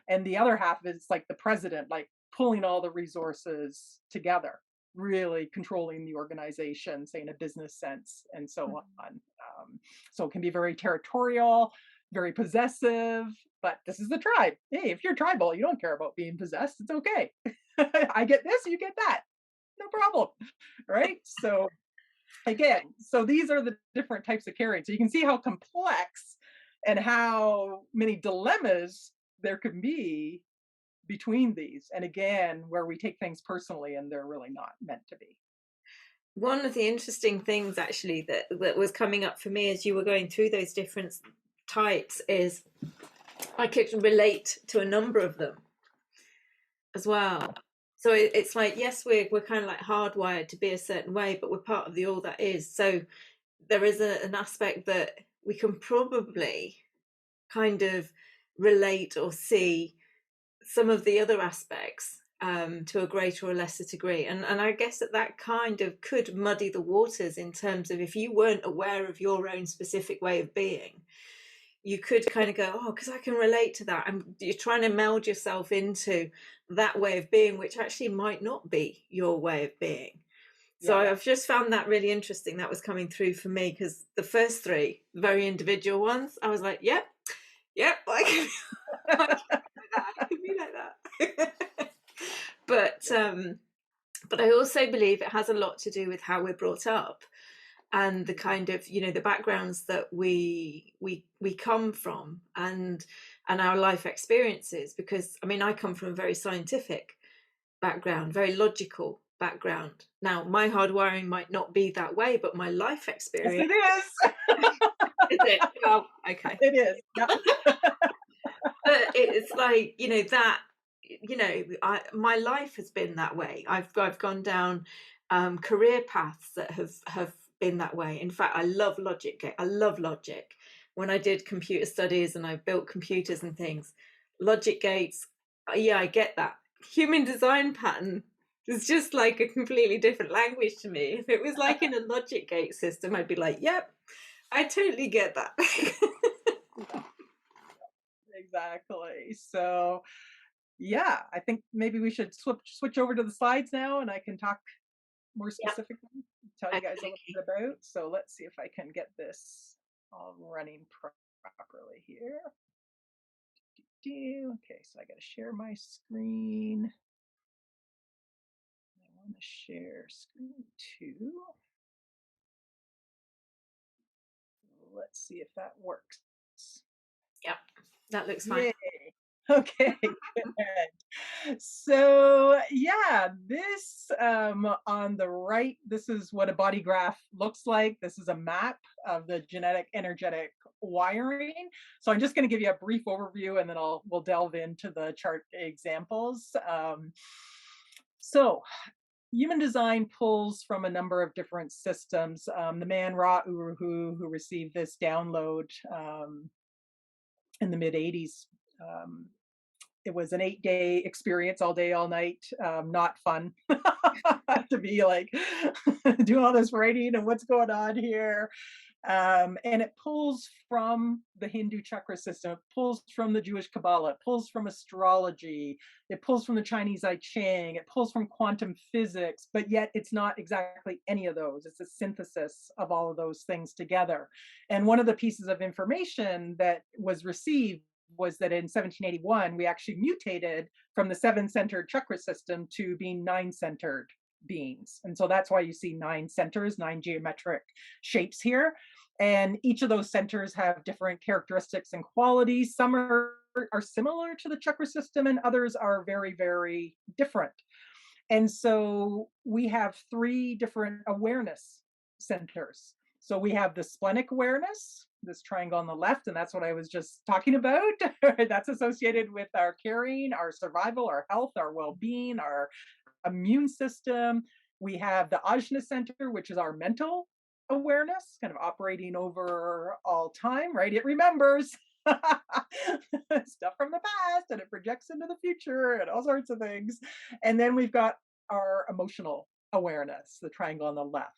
And the other half is like the president, like pulling all the resources together, really controlling the organization, say in a business sense, and so on. So it can be very territorial, very possessive, but this is the tribe. Hey, if you're tribal, you don't care about being possessed. It's okay. I get this, you get that. No problem. Right? So again, so these are the different types of caring. So you can see how complex and how many dilemmas there can be between these. And again, where we take things personally and they're really not meant to be. One of the interesting things actually that was coming up for me as you were going through those different types is I could relate to a number of them as well. So it's like, yes, we're kind of like hardwired to be a certain way, but we're part of the all that is. So there is an aspect that we can probably kind of relate or see some of the other aspects to a greater or lesser degree. And I guess that kind of could muddy the waters in terms of if you weren't aware of your own specific way of being, you could kind of go, oh, because I can relate to that. And you're trying to meld yourself into that way of being, which actually might not be your way of being. So Yeah. I've just found that really interesting. That was coming through for me because the first three, very individual ones, I was like, yep, yep, I can be like that. I can be like that. But I also believe it has a lot to do with how we're brought up and the kind of the backgrounds that we come from and our life experiences, because I mean I come from a very scientific background, very logical background. Now my hardwiring might not be that way, but my life Yes, experience it is. is it. Oh, okay. It is. Yeah. But it's like that my life has been that way. I've gone down career paths that have been that way. In fact, I love logic. I love logic. When I did computer studies and I built computers and things, logic gates, yeah, I get that. Human design pattern is just like a completely different language to me. If it was like in a logic gate system, I'd be like, yep, I totally get that. Exactly. So yeah, I think maybe we should switch over to the slides now and I can talk more Yep. specifically, tell you guys a little Okay. bit about. So let's see if I can get this all running properly here. Okay, so I got to share my screen. I want to share screen two. Let's see if that works. Yep. That looks fine. Yay. Okay, good. So yeah, this on the right, this is what a body graph looks like. This is a map of the genetic energetic wiring. So I'm just going to give you a brief overview and then we'll delve into the chart examples. So human design pulls from a number of different systems. The man Ra Uru, who received this download in the mid 80s, it was an 8-day experience, all day, all night. Not fun to be like doing all this writing and what's going on here. And it pulls from the Hindu chakra system, it pulls from the Jewish Kabbalah, it pulls from astrology, it pulls from the Chinese I Ching, it pulls from quantum physics, but yet it's not exactly any of those. It's a synthesis of all of those things together. And one of the pieces of information that was received was that in 1781, we actually mutated from the 7-centered chakra system to being 9-centered beings. And so that's why you see 9 centers, 9 geometric shapes here. And each of those centers have different characteristics and qualities. Some are similar to the chakra system and others are very, very different. And so we have 3 different awareness centers. So we have the splenic awareness, this triangle on the left, and that's what I was just talking about. That's associated with our caring, our survival, our health, our well-being, our immune system. We have the ajna center, which is our mental awareness, kind of operating over all time, right? It remembers stuff from the past and it projects into the future and all sorts of things. And then we've got our emotional awareness, the triangle on the left.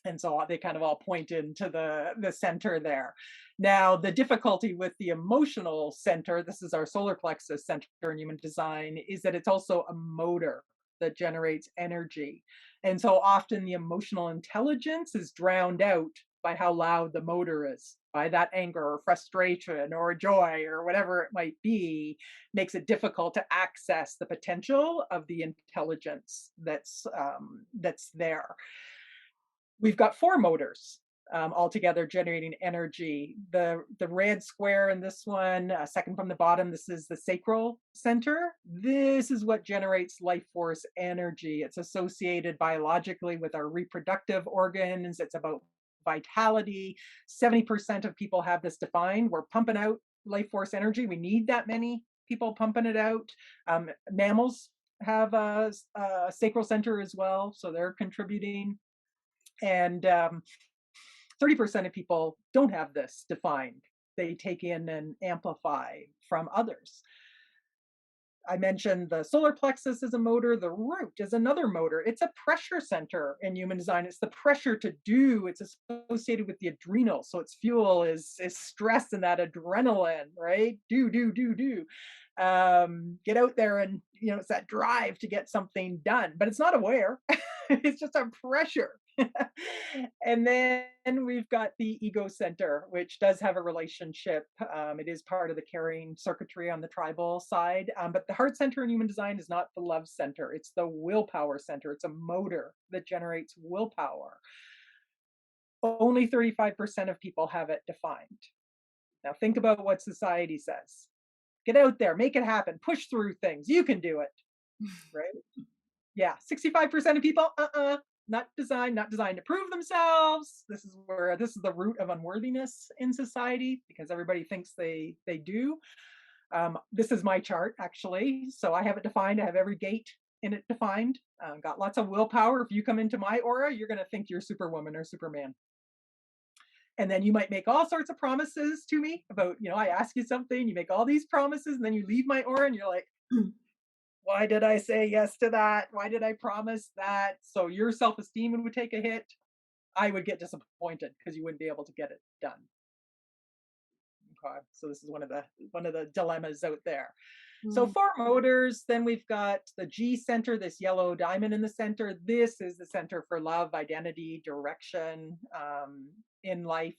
And so they kind of all point into the center there. Now, the difficulty with the emotional center, this is our solar plexus center in human design, is that it's also a motor that generates energy. And so often the emotional intelligence is drowned out by how loud the motor is, by that anger or frustration or joy or whatever it might be, makes it difficult to access the potential of the intelligence that's there. We've got four motors altogether generating energy. The red square in this one, second from the bottom, this is the sacral center. This is what generates life force energy. It's associated biologically with our reproductive organs. It's about vitality. 70% of people have this defined. We're pumping out life force energy. We need that many people pumping it out. Mammals have a sacral center as well, so they're contributing. And 30% of people don't have this defined. They take in and amplify from others. I mentioned the solar plexus is a motor. The root is another motor. It's a pressure center in human design. It's the pressure to do. It's associated with the adrenals. So its fuel is stress and that adrenaline, right? Do. Get out there and, it's that drive to get something done, but it's not aware. It's just a pressure. And then we've got the ego center, which does have a relationship. It is part of the carrying circuitry on the tribal side. But the heart center in human design is not the love center. It's the willpower center. It's a motor that generates willpower. Only 35% of people have it defined. Now think about what society says. Get out there, make it happen, push through things. You can do it, right? Yeah, 65% of people, not designed to prove themselves. This is the root of unworthiness in society because everybody thinks they do. This is my chart actually, so I have it defined. I have every gate in it defined. Got lots of willpower. If you come into my aura, you're going to think you're Superwoman or Superman. And then you might make all sorts of promises to me about, I ask you something, you make all these promises, and then you leave my aura and you're like, why did I say yes to that? Why did I promise that? So your self-esteem would take a hit. I would get disappointed because you wouldn't be able to get it done. Okay. So this is one of the dilemmas out there. So for motors, then we've got the G center, this yellow diamond in the center. This is the center for love, identity, direction in life.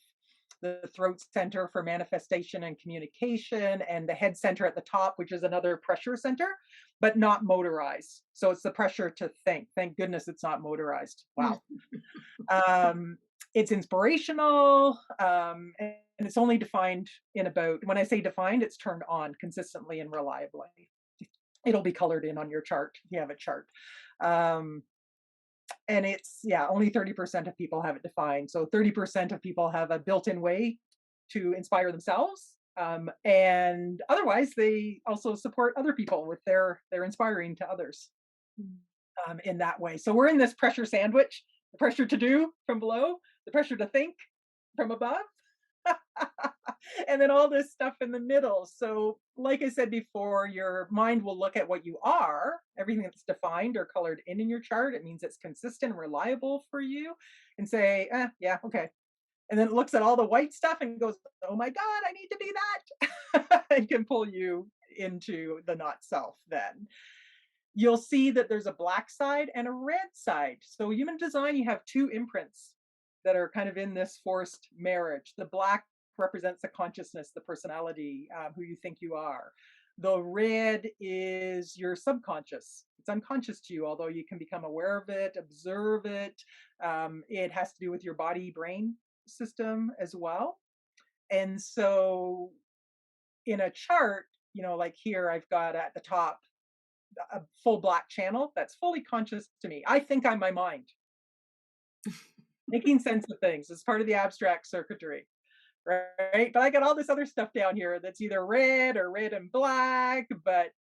The throat center for manifestation and communication, and the head center at the top, which is another pressure center, but not motorized. So it's the pressure to think. Thank goodness it's not motorized. Wow. It's inspirational, and it's only defined in about, when I say defined, it's turned on consistently and reliably. It'll be colored in on your chart if you have a chart. And it's, only 30% of people have it defined. So 30% of people have a built-in way to inspire themselves. And otherwise, they also support other people with their inspiring to others in that way. So we're in this pressure sandwich, the pressure to do from below, the pressure to think from above, and then all this stuff in the middle. So like I said before, your mind will look at what you are, everything that's defined or colored in your chart. It means it's consistent and reliable for you, and say, yeah, okay. And then it looks at all the white stuff and goes, oh my God, I need to be that. And can pull you into the not self then. You'll see that there's a black side and a red side. So human design, you have two imprints that are kind of in this forced marriage. The black represents the consciousness, the personality, who you think you are. The red is your subconscious. It's unconscious to you, although you can become aware of it, observe it. It has to do with your body-brain system as well. And so in a chart, like here, I've got at the top a full black channel that's fully conscious to me. I think I'm my mind. Making sense of things is part of the abstract circuitry, right? But I got all this other stuff down here that's either red or red and black, but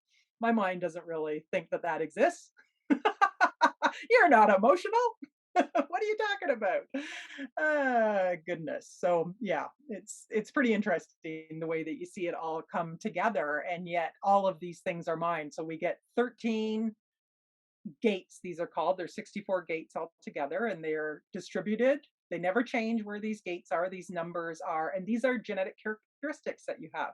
my mind doesn't really think that that exists. You're not emotional. What are you talking about? Goodness. So yeah, it's pretty interesting the way that you see it all come together, and yet all of these things are mine. So we get 13 gates, these are called. There's 64 gates altogether, and they're distributed. They never change where these gates are, these numbers are, and these are genetic characteristics that you have.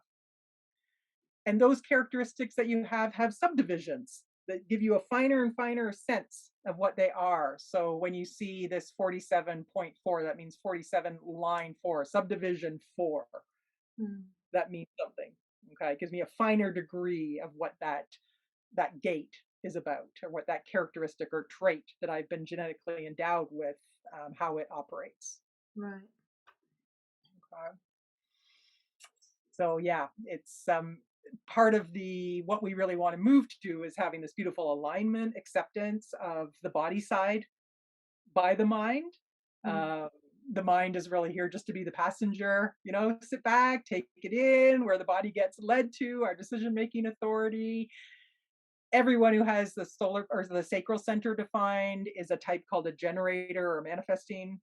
And those characteristics that you have subdivisions that give you a finer and finer sense of what they are. So when you see this 47.4, that means 47 line 4, subdivision 4. Mm. That means something. Okay, it gives me a finer degree of what that gate is about, or what that characteristic or trait that I've been genetically endowed with, how it operates. Right. Okay. So yeah, it's part of the what we really want to move to is having this beautiful alignment, acceptance of the body side by the mind. Mm. Uh, the mind is really here just to be the passenger, sit back, take it in, where the body gets led to, our decision making authority. Everyone who has the solar or the sacral center defined is a type called a generator or manifesting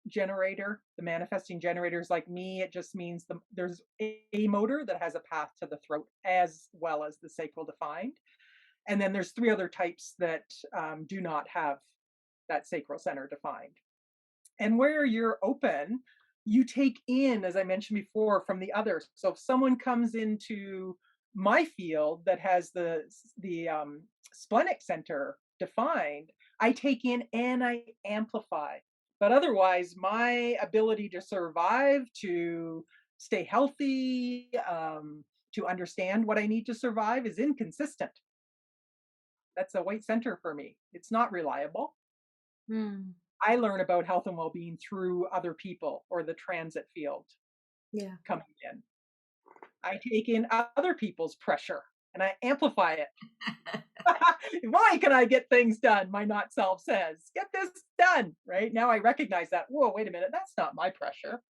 generator. The manifesting generators like me, it just means there's a motor that has a path to the throat as well as the sacral defined. And then there's three other types that do not have that sacral center defined. And where you're open, you take in, as I mentioned before, from the others. So if someone comes into my field that has the splenic center defined, I take in and I amplify. But otherwise, my ability to survive, to stay healthy, to understand what I need to survive is inconsistent. That's a white center for me. It's not reliable. Mm. I learn about health and well-being through other people or the transit field Yeah. coming in. I take in other people's pressure and I amplify it. Why can I get things done? My not self says, get this done. Right now, I recognize that. Whoa, wait a minute. That's not my pressure.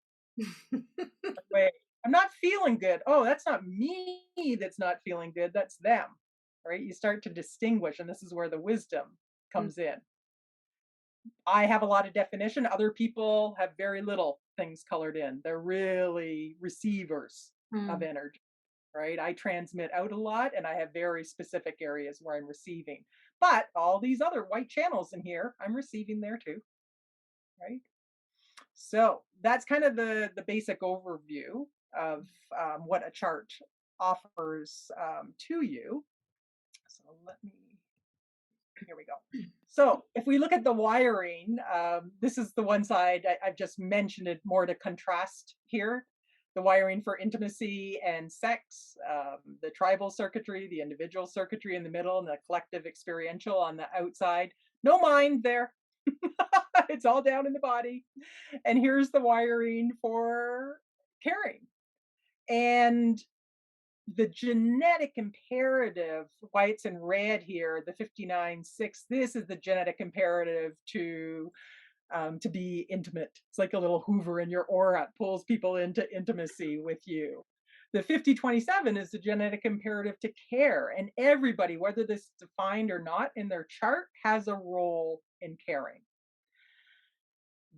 Wait, I'm not feeling good. Oh, that's not me that's not feeling good. That's them. Right. You start to distinguish, and this is where the wisdom Mm. comes in. I have a lot of definition. Other people have very little things colored in. They're really receivers of Mm. energy, right? I transmit out a lot and I have very specific areas where I'm receiving. But all these other white channels in here, I'm receiving there too, right? So that's kind of the basic overview of what a chart offers to you. So let me here we go. So if we look at the wiring, this is the one side I've just mentioned it more to contrast here. The wiring for intimacy and sex, the tribal circuitry, the individual circuitry in the middle, and the collective experiential on the outside. No mind there. It's all down in the body. And here's the wiring for caring. And the genetic imperative, why it's in red here, the 59.6, this is the genetic imperative to be intimate. It's like a little Hoover in your aura. It pulls people into intimacy with you. The 5027 is the genetic imperative to care. And everybody, whether this is defined or not in their chart, has a role in caring.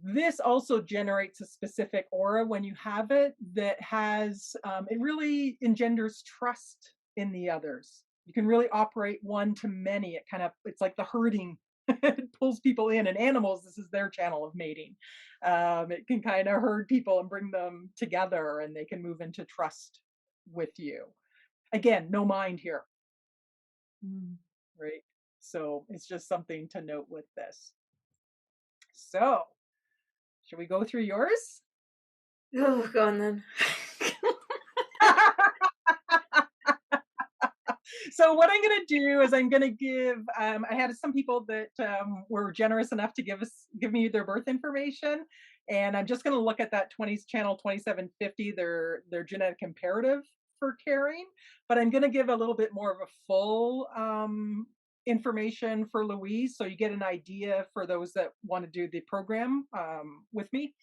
This also generates a specific aura when you have it that has, it really engenders trust in the others. You can really operate one to many. It's like the herding. It pulls people in, and animals, this is their channel of mating. It can kind of herd people and bring them together, and they can move into trust with you. Again, no mind here, Mm. right? So it's just something to note with this. So, should we go through yours? Oh, go on then. So what I'm going to do is I'm going to give. I had some people that were generous enough to give me their birth information, and I'm just going to look at that 20s channel 2750, their genetic imperative for caring. But I'm going to give a little bit more of a full information for Louise, so you get an idea for those that want to do the program with me,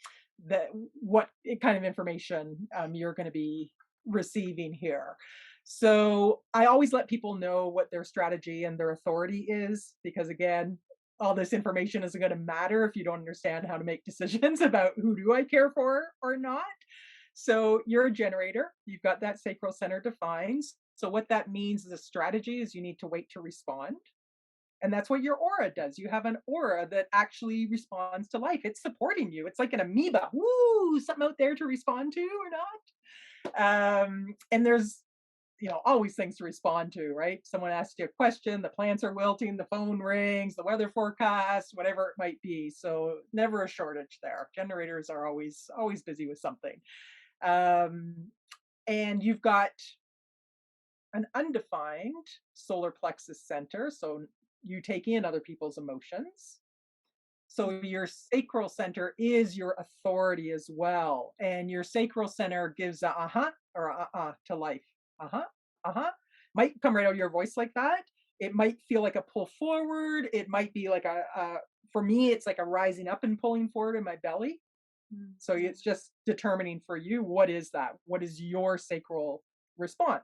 that what kind of information you're going to be receiving here. So I always let people know what their strategy and their authority is, because again, all this information isn't going to matter if you don't understand how to make decisions about who do I care for or not. So you're a generator, you've got that sacral center defined. So what that means as a strategy is you need to wait to respond. And that's what your aura does. You have an aura that actually responds to life. It's supporting you. It's like an amoeba. Woo, something out there to respond to or not. And there's always things to respond to, right? Someone asks you a question, the plants are wilting, the phone rings, the weather forecast, whatever it might be. So never a shortage there. Generators are always busy with something. And you've got an undefined solar plexus center. So you take in other people's emotions. So your sacral center is your authority as well. And your sacral center gives a uh-huh or uh-uh to life. Uh-huh, uh-huh. Might come right out of your voice like that. It might feel like a pull forward. It might be like for me, it's like a rising up and pulling forward in my belly. So it's just determining for you, what is that? What is your sacral response?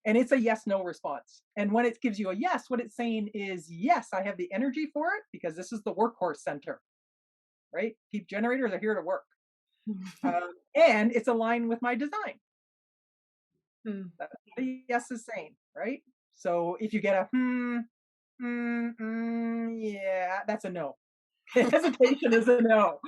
And it's a yes no response. And when it gives you a yes, what it's saying is, yes, I have the energy for it, because this is the workhorse center, right? Peak generators are here to work. And it's aligned with my design. That's what the yes is saying, right? So if you get a yeah, that's a no. Hesitation is a no.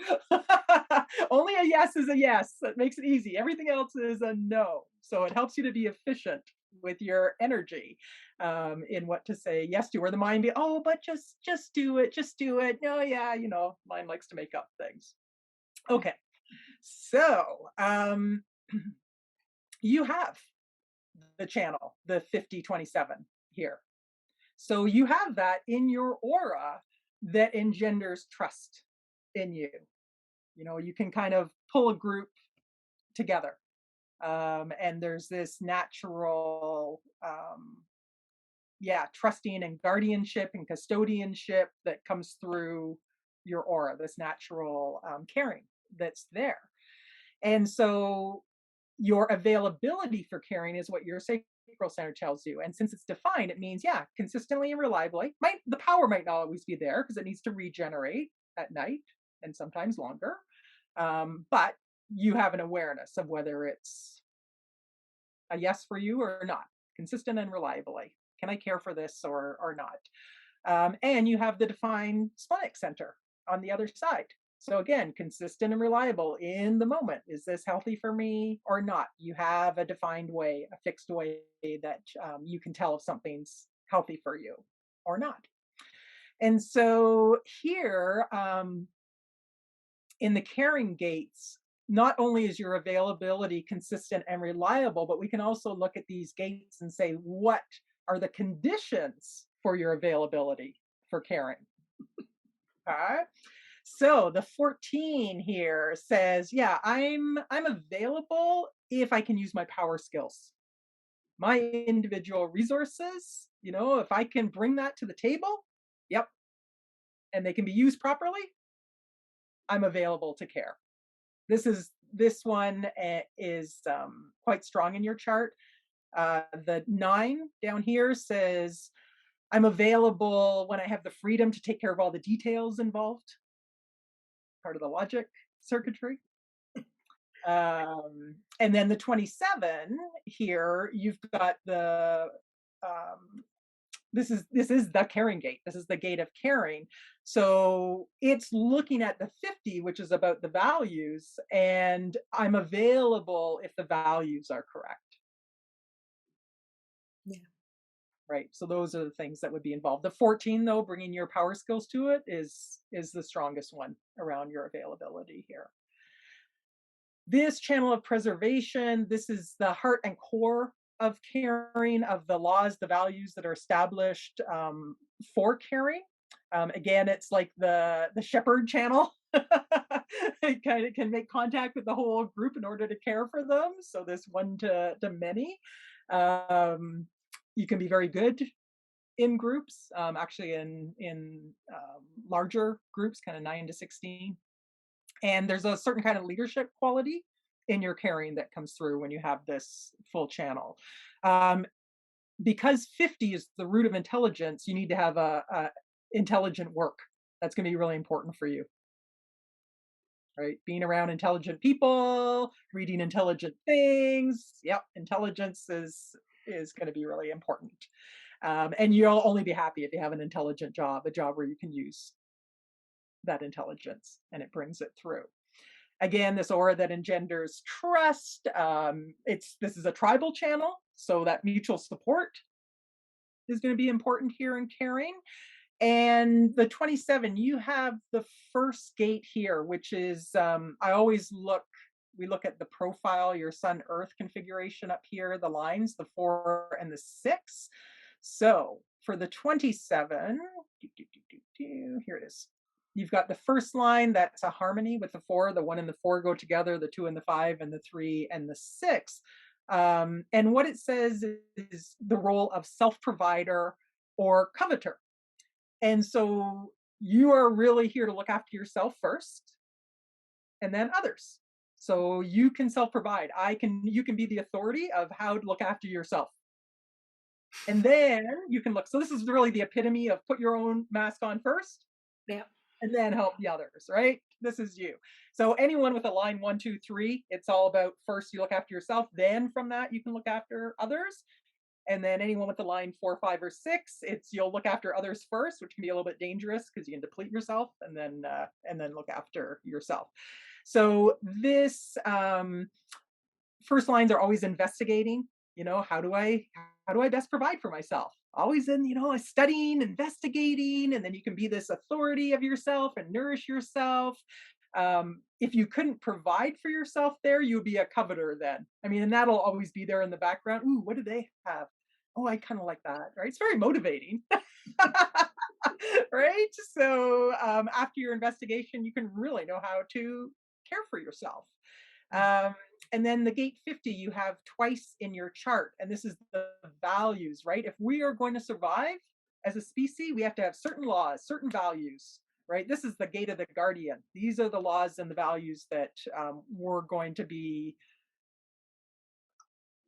Only a yes is a yes. That makes it easy. Everything else is a no. So it helps you to be efficient with your energy in what to say yes to. Or the mind be, oh, but just do it, just do it. No, yeah, mind likes to make up things. Okay, so you have the channel, the 5027 here. So you have that in your aura that engenders trust in you. You can kind of pull a group together. And there's this natural, trusting and guardianship and custodianship that comes through your aura, this natural caring that's there. And so your availability for caring is what your sacral center tells you. And since it's defined, it means, consistently and reliably. The power might not always be there because it needs to regenerate at night and sometimes longer. But you have an awareness of whether it's a yes for you or not, consistent and reliably. Can I care for this or not? And you have the defined splenic center on the other side. So again, consistent and reliable in the moment. Is this healthy for me or not? You have a defined way, a fixed way that you can tell if something's healthy for you or not. And so here, in the caring gates, not only is your availability consistent and reliable, but we can also look at these gates and say, what are the conditions for your availability for caring? Okay. So the 14 here says, I'm available if I can use my power skills, my individual resources, if I can bring that to the table, yep, and they can be used properly, I'm available to care. This one is quite strong in your chart. The 9 down here says, I'm available when I have the freedom to take care of all the details involved, part of the logic circuitry. And then the 27 here, you've got the this is the caring gate. This is the gate of caring. So it's looking at the 50, which is about the values, and I'm available if the values are correct. Yeah. Right. So those are the things that would be involved. The 14, though, bringing your power skills to it is the strongest one around your availability here. This channel of preservation, this is the heart and core of caring, of the laws, the values that are established for caring. Again, it's like the shepherd channel. It kind of can make contact with the whole group in order to care for them. So this one to many. You can be very good in groups, actually in larger groups, kind of 9 to 16. And there's a certain kind of leadership quality in your carrying that comes through when you have this full channel. Um, because 50 is the root of intelligence, you need to have a intelligent work. That's going to be really important for you, right? Being around intelligent people, reading intelligent things. Yep, intelligence is going to be really important. And you'll only be happy if you have an intelligent job, a job where you can use that intelligence and it brings it through. Again, this aura that engenders trust. This is a tribal channel, so that mutual support is going to be important here in caring. And the 27, you have the first gate here, which is I always we look at the profile, your sun earth configuration up here, the lines, the 4 and the 6. So for the 27, here it is. You've got the first line, that's a harmony with the 4. The 1 and the 4 go together, the 2 and the 5, and the 3 and the 6. And what it says is the role of self-provider or coveter. And so you are really here to look after yourself first and then others. So you can self-provide. You can be the authority of how to look after yourself. And then you can look. So this is really the epitome of put your own mask on first. Yeah. And then help the others, right? This is you. So anyone with a line 1, 2, 3, it's all about first you look after yourself. Then from that, you can look after others. And then anyone with the line 4, 5, or 6, it's you'll look after others first, which can be a little bit dangerous because you can deplete yourself and then look after yourself. So this first lines are always investigating. How do I best provide for myself? Always in studying, investigating, and then you can be this authority of yourself and nourish yourself. If you couldn't provide for yourself there, you would be a coveter then. I mean, and that'll always be there in the background. Ooh, what do they have? Oh, I kind of like that, right? It's very motivating. Right? So after your investigation, you can really know how to care for yourself. And then the gate 50, you have twice in your chart. And this is the values, right? If we are going to survive as a species, we have to have certain laws, certain values, right? This is the gate of the guardian. These are the laws and the values that we're going to be,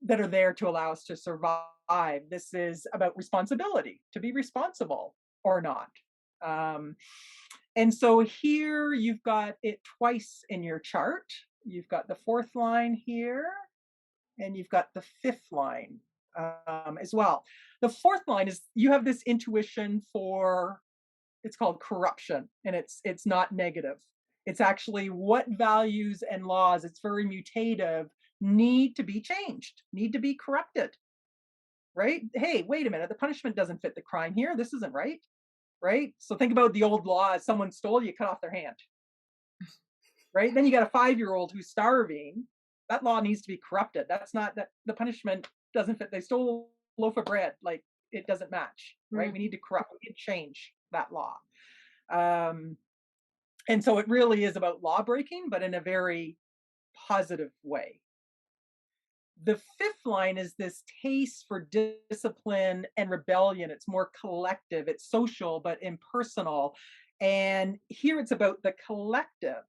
that are there to allow us to survive. This is about responsibility, to be responsible or not. And so here you've got it twice in your chart. You've got the 4th line here, and you've got the 5th line as well. The 4th line is you have this intuition for, it's called corruption, and it's not negative. It's actually what values and laws, it's very mutative, need to be changed, need to be corrupted, right? Hey, wait a minute, the punishment doesn't fit the crime here. This isn't right, right? So think about the old law: if someone stole, you cut off their hand, right? Then you got a 5-year-old who's starving. That law needs to be corrupted. That's not, that the punishment doesn't fit. They stole a loaf of bread, like it doesn't match, right? We need to corrupt, we need to change that law. And so it really is about law breaking, but in a very positive way. The 5th line is this taste for discipline and rebellion. It's more collective, it's social, but impersonal. And here it's about the collective.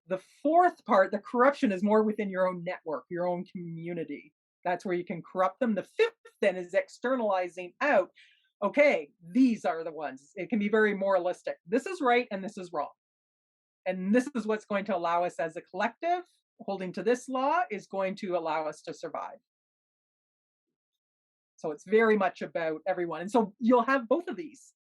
The 4th part, the corruption, is more within your own network, your own community. That's where you can corrupt them. The 5th then is externalizing out. Okay, these are the ones. It can be very moralistic. This is right and this is wrong. And this is what's going to allow us as a collective, holding to this law, is going to allow us to survive. So it's very much about everyone. And so you'll have both of these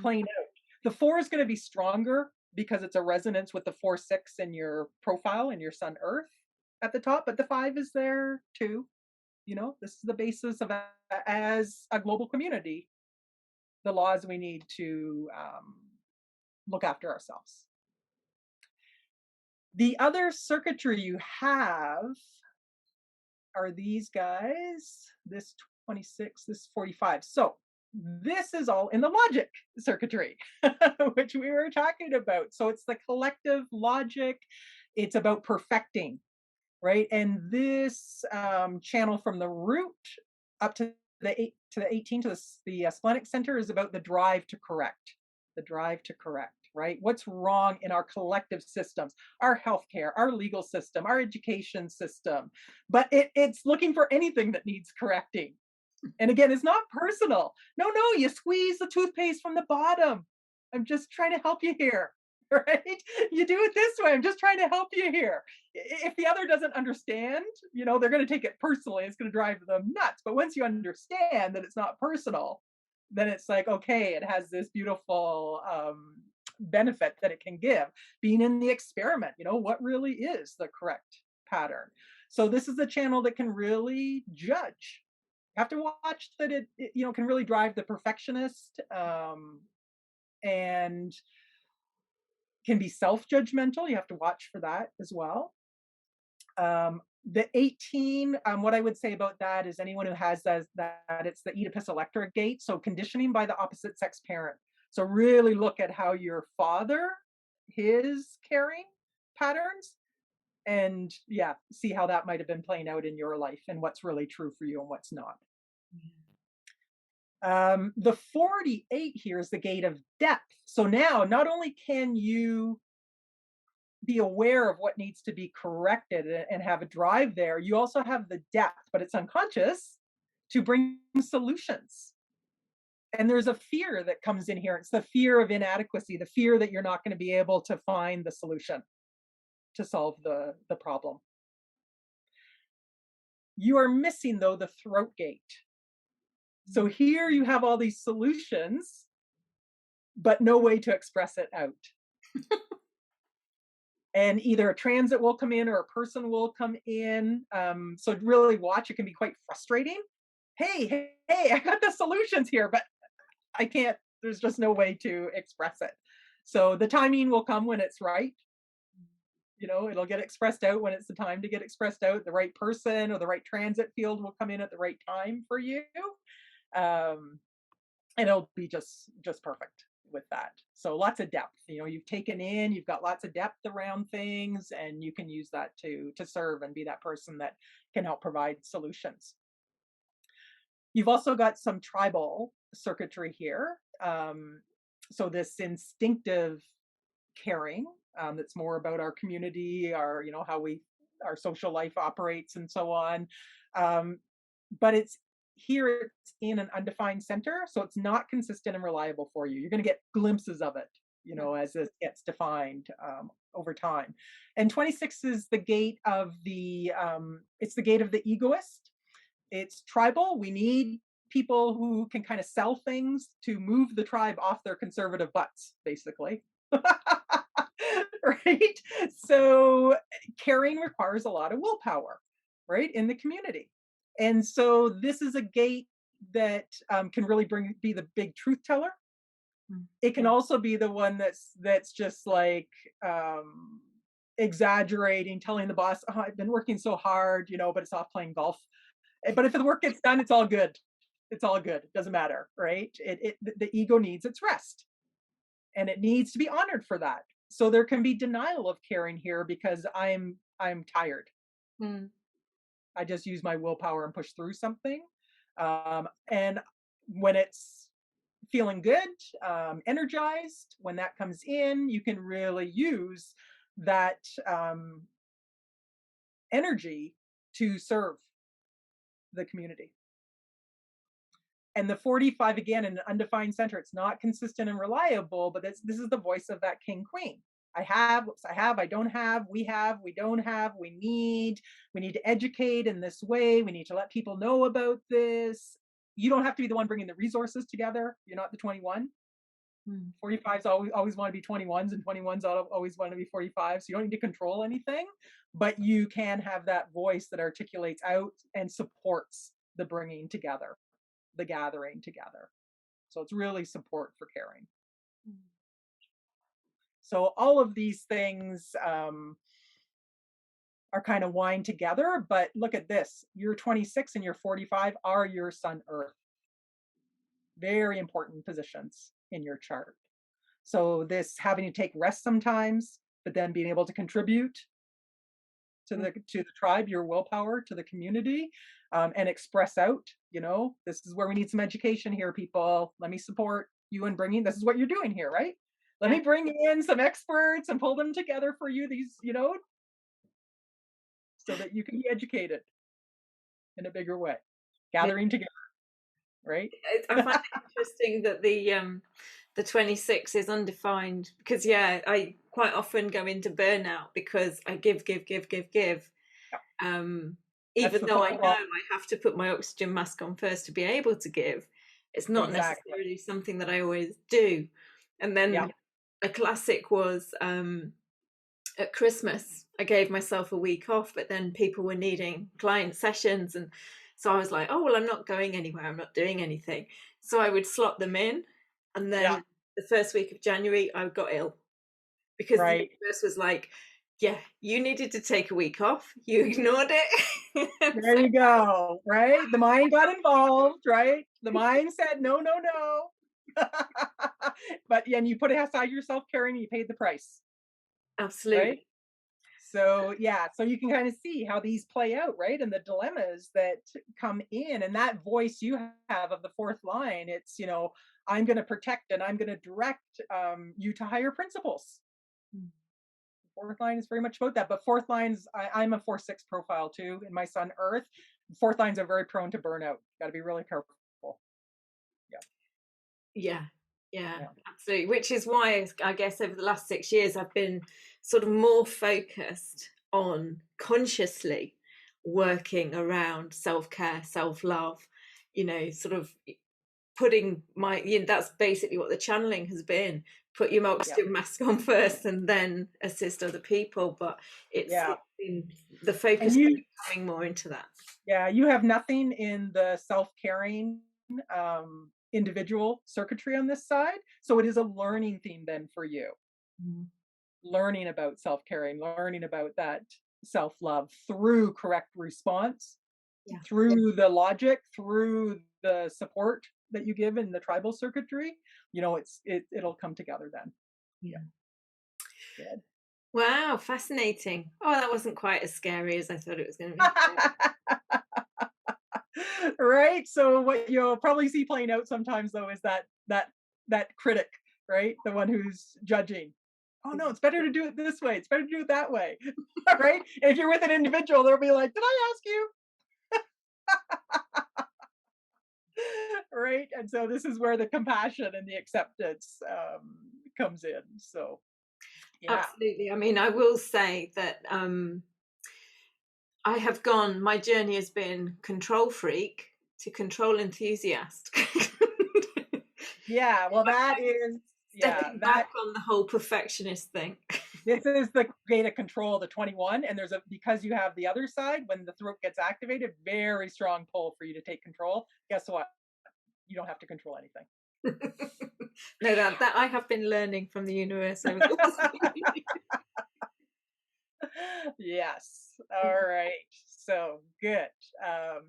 playing out. The 4 is going to be stronger because it's a resonance with the 4, 6 in your profile and your sun earth at the top, but the 5 is there too. This is the basis of, as a global community, the laws we need to look after ourselves. The other circuitry you have are these guys, this 26, this 45. So this is all in the logic circuitry, which we were talking about. So it's the collective logic. It's about perfecting, right? And this channel from the root up to the 18 to the splenic center is about the drive to correct, the drive to correct, right? What's wrong in our collective systems, our healthcare, our legal system, our education system, but it's looking for anything that needs correcting. And again, it's not personal. No, no, you squeeze the toothpaste from the bottom. I'm just trying to help you here, right? You do it this way. I'm just trying to help you here. If the other doesn't understand, they're going to take it personally. It's going to drive them nuts. But once you understand that it's not personal, then it's like, okay, it has this beautiful benefit that it can give. Being in the experiment, what really is the correct pattern? So this is a channel that can really judge. You have to watch that it can really drive the perfectionist, and can be self-judgmental. You have to watch for that as well. The 18, what I would say about that is anyone who has that, it's the Oedipus electric gate. So conditioning by the opposite sex parent. So really look at how your father, his caring patterns, and yeah, see how that might have been playing out in your life and what's really true for you and what's not. The 48 here is the gate of depth. So now not only can you be aware of what needs to be corrected and have a drive there, you also have the depth, but it's unconscious, to bring solutions. And there's a fear that comes in here. It's the fear of inadequacy, the fear that you're not going to be able to find the solution to solve the problem. You are missing, though, the throat gate. So here you have all these solutions, but no way to express it out. And either a transit will come in or a person will come in. So really watch, it can be quite frustrating. Hey, I got the solutions here, but I can't, there's just no way to express it. So the timing will come when it's right. It'll get expressed out when it's the time to get expressed out. The right person or the right transit field will come in at the right time for you. And it'll be just perfect with that. So lots of depth. You've taken in, you've got lots of depth around things, and you can use that to serve and be that person that can help provide solutions. You've also got some tribal circuitry here. So this instinctive caring, that's more about our community, our how our social life operates and so on. But it's in an undefined center, so it's not consistent and reliable for you. You're going to get glimpses of it, as it gets defined over time. And 26 is the gate of it's the gate of the egoist. It's tribal. We need people who can kind of sell things to move the tribe off their conservative butts, basically. Right? So caring requires a lot of willpower, right, in the community. And so this is a gate that can really be the big truth teller. It can also be the one that's just like exaggerating, telling the boss, "Oh, I've been working so hard, but it's off playing golf." But if the work gets done, it's all good. It's all good. It doesn't matter, right? The ego needs its rest, and it needs to be honored for that. So there can be denial of caring here because I'm tired. I just use my willpower and push through something. And when it's feeling good, energized, when that comes in, you can really use that energy to serve the community. And the 45, again, in an undefined center, it's not consistent and reliable, but this is the voice of that king queen. I have, I don't have, we don't have, we need to educate in this way. We need to let people know about this. You don't have to be the one bringing the resources together. You're not the 21. 45s always want to be 21s, and 21s always want to be 45s. So you don't need to control anything, but you can have that voice that articulates out and supports the bringing together, the gathering together. So it's really support for caring. So all of these things are kind of wind together, but look at this. Your 26 and your 45 are your sun earth. Very important positions in your chart. So this having to take rest sometimes, but then being able to contribute, to the tribe, your willpower to the community, and express out. This is where we need some education here, people. Let me support you in bringing. This is what you're doing here, right? Let Yeah. me bring in some experts and pull them together for you. These, so that you can be educated in a bigger way, Yeah. gathering together, right? I find it interesting that the 26 is undefined because I quite often go into burnout because I give, Yeah, um, that's even the though I point. know Well, I have to put my oxygen mask on first to be able to give. It's not exactly. necessarily something that I always do. And Yeah, then a classic was at Christmas, I gave myself a week off, but then people were needing client sessions. And so I was like, oh, well, I'm not going anywhere. I'm not doing anything. So I would slot them in. And yeah, then the first week of January, I got ill because the right. universe was like, yeah, you needed to take a week off. You ignored it. There you go, right? The mind got involved, right? The mind said, no, no, no. But yeah, and you put it aside your self-care and you paid the price, right? Absolutely. So yeah, so you can kind of see how these play out, right? And the dilemmas that come in, and that voice you have of the fourth line, it's, I'm going to protect and I'm going to direct you to higher principles. Fourth line is very much about that, but fourth lines, I'm a 4-6 profile too in my sun earth. Fourth lines are very prone to burnout. Got to be really careful. Yeah, Yeah, yeah, yeah, absolutely. Which is why I guess over the last 6 years, I've been sort of more focused on consciously working around self care, self love, sort of putting that's basically what the channeling has been. Put your yeah, oxygen mask on first and then assist other people. But yeah. it's been the And focus you, coming more into that. yeah, you have nothing in the self-caring individual circuitry on this side, so it is a learning theme then for you. Mhm. Learning about self-caring, learning about that self-love through correct response, Yeah. through the logic, through the support that you give in the tribal circuitry. It'll come together then. Yeah. Yeah, good. Wow, fascinating. Oh, that wasn't quite as scary as I thought it was going to be. Right. So what you'll probably see playing out sometimes though is that critic, right? The one who's judging. Oh no, it's better to do it this way. It's better to do it that way. Right? And if you're with an individual, they'll be like, "Did I ask you?" Right? And so this is where the compassion and the acceptance comes in. So yeah. Absolutely. I mean, I will say that my journey has been control freak to control enthusiast. Yeah. Well, that is, yeah, Stepping that back on the whole perfectionist thing. this is the data control, the 21, and because you have the other side, when the throat gets activated, very strong pull for you to take control. Guess what? You don't have to control anything. No, that I have been learning from the universe over the last few years. Yes. All right. So good. Um,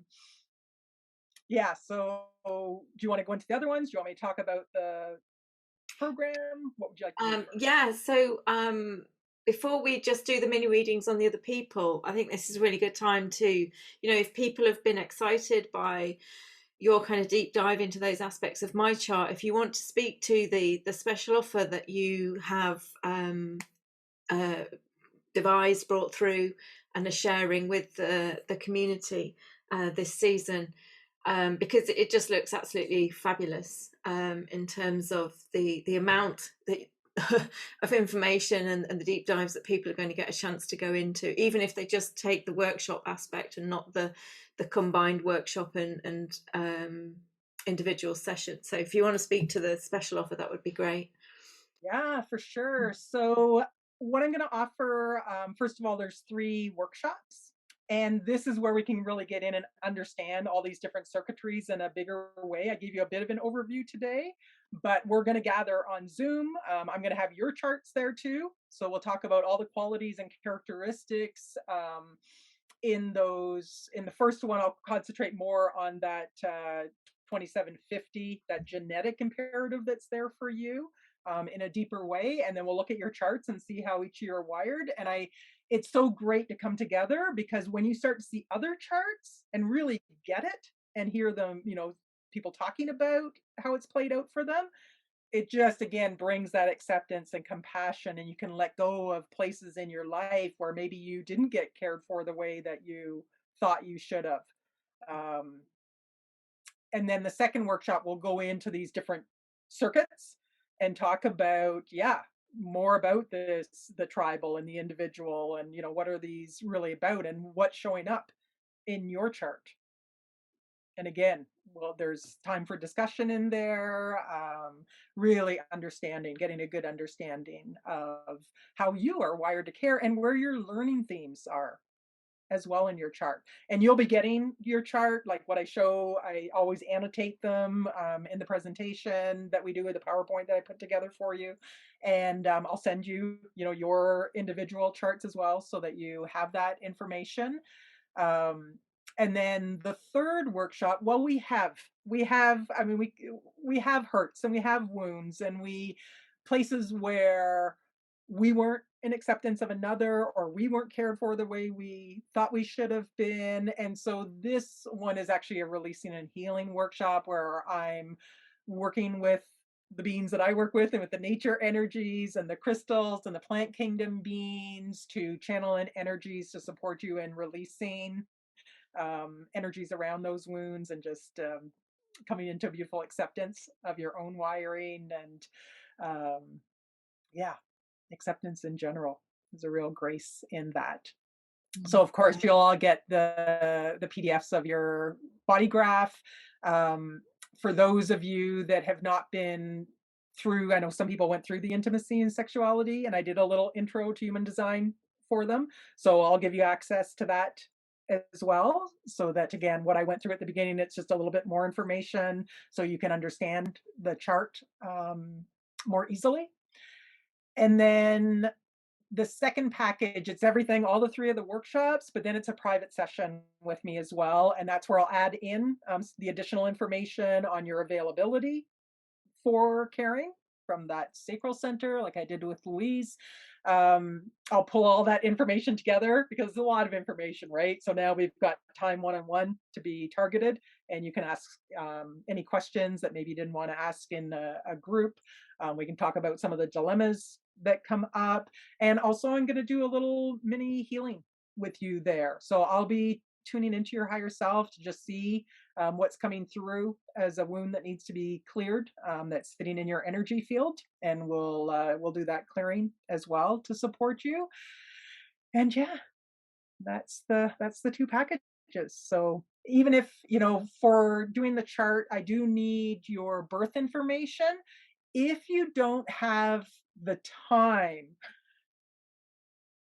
yeah. So do you want to go into the other ones? Do you want me to talk about the program? What would you like to do first? Yeah, so before we just do the mini readings on the other people, I think this is a really good time to, if people have been excited by your kind of deep dive into those aspects of my chart, if you want to speak to the special offer that you have uh, devised, brought through, and are sharing with the community this season, because it just looks absolutely fabulous in terms of the amount of information and the deep dives that people are going to get a chance to go into, even if they just take the workshop aspect and not the combined workshop and individual session. So if you want to speak to the special offer, that would be great. Yeah, for sure. So, what I'm going to offer, first of all, there's 3 workshops. And this is where we can really get in and understand all these different circuitries in a bigger way. I gave you a bit of an overview today, but we're going to gather on Zoom. I'm going to have your charts there too. So, we'll talk about all the qualities and characteristics in those. In the first one, I'll concentrate more on that 2750, that genetic imperative that's there for you. in a deeper way, and then we'll look at your charts and see how each of you are wired. And it's so great to come together, because when you start to see other charts and really get it and hear them, people talking about how it's played out for them, it just again brings that acceptance and compassion, and you can let go of places in your life where maybe you didn't get cared for the way that you thought you should have. um, and then the second workshop will go into these different circuits and talk about, yeah, more about the tribal and the individual, and what are these really about and what's showing up in your chart. And again, well, there's time for discussion in there, really understanding, getting a good understanding of how you are wired to care and where your learning themes are as well in your chart. And you'll be getting your chart, like what I show, I always annotate them in the presentation that we do with the PowerPoint that I put together for you. And I'll send you, your individual charts as well, so that you have that information. um, and then the third workshop, well, I mean, we have hurts and we have wounds, and we places where we weren't in acceptance of another, or we weren't cared for the way we thought we should have been. And so this one is actually a releasing and healing workshop, where I'm working with the beings that I work with, and with the nature energies and the crystals and the plant kingdom beings, to channel in energies to support you in releasing energies around those wounds, and just coming into beautiful acceptance of your own wiring. And yeah, acceptance in general. There's a real grace in that. So of course you'll all get the PDFs of your body graph. For those of you that have not been through, I know some people went through the intimacy and sexuality, and I did a little intro to human design for them. So I'll give you access to that as well. So that, again, what I went through at the beginning, it's just a little bit more information so you can understand the chart more easily. And then the second package, it's everything, all the three of the workshops, but then it's a private session with me as well. And that's where I'll add in the additional information on your availability for caring from that sacral center, like I did with Louise. I'll pull all that information together, because it's a lot of information, right? So now we've got time one-on-one to be targeted, and you can ask any questions that maybe you didn't want to ask in a group. We can talk about some of the dilemmas that come up. And also I'm going to do a little mini healing with you there. So I'll be tuning into your higher self to just see what's coming through as a wound that needs to be cleared, that's sitting in your energy field, and we'll do that clearing as well to support you. And yeah, that's the two packages. So even if, for doing the chart, I do need your birth information. If you don't have the time,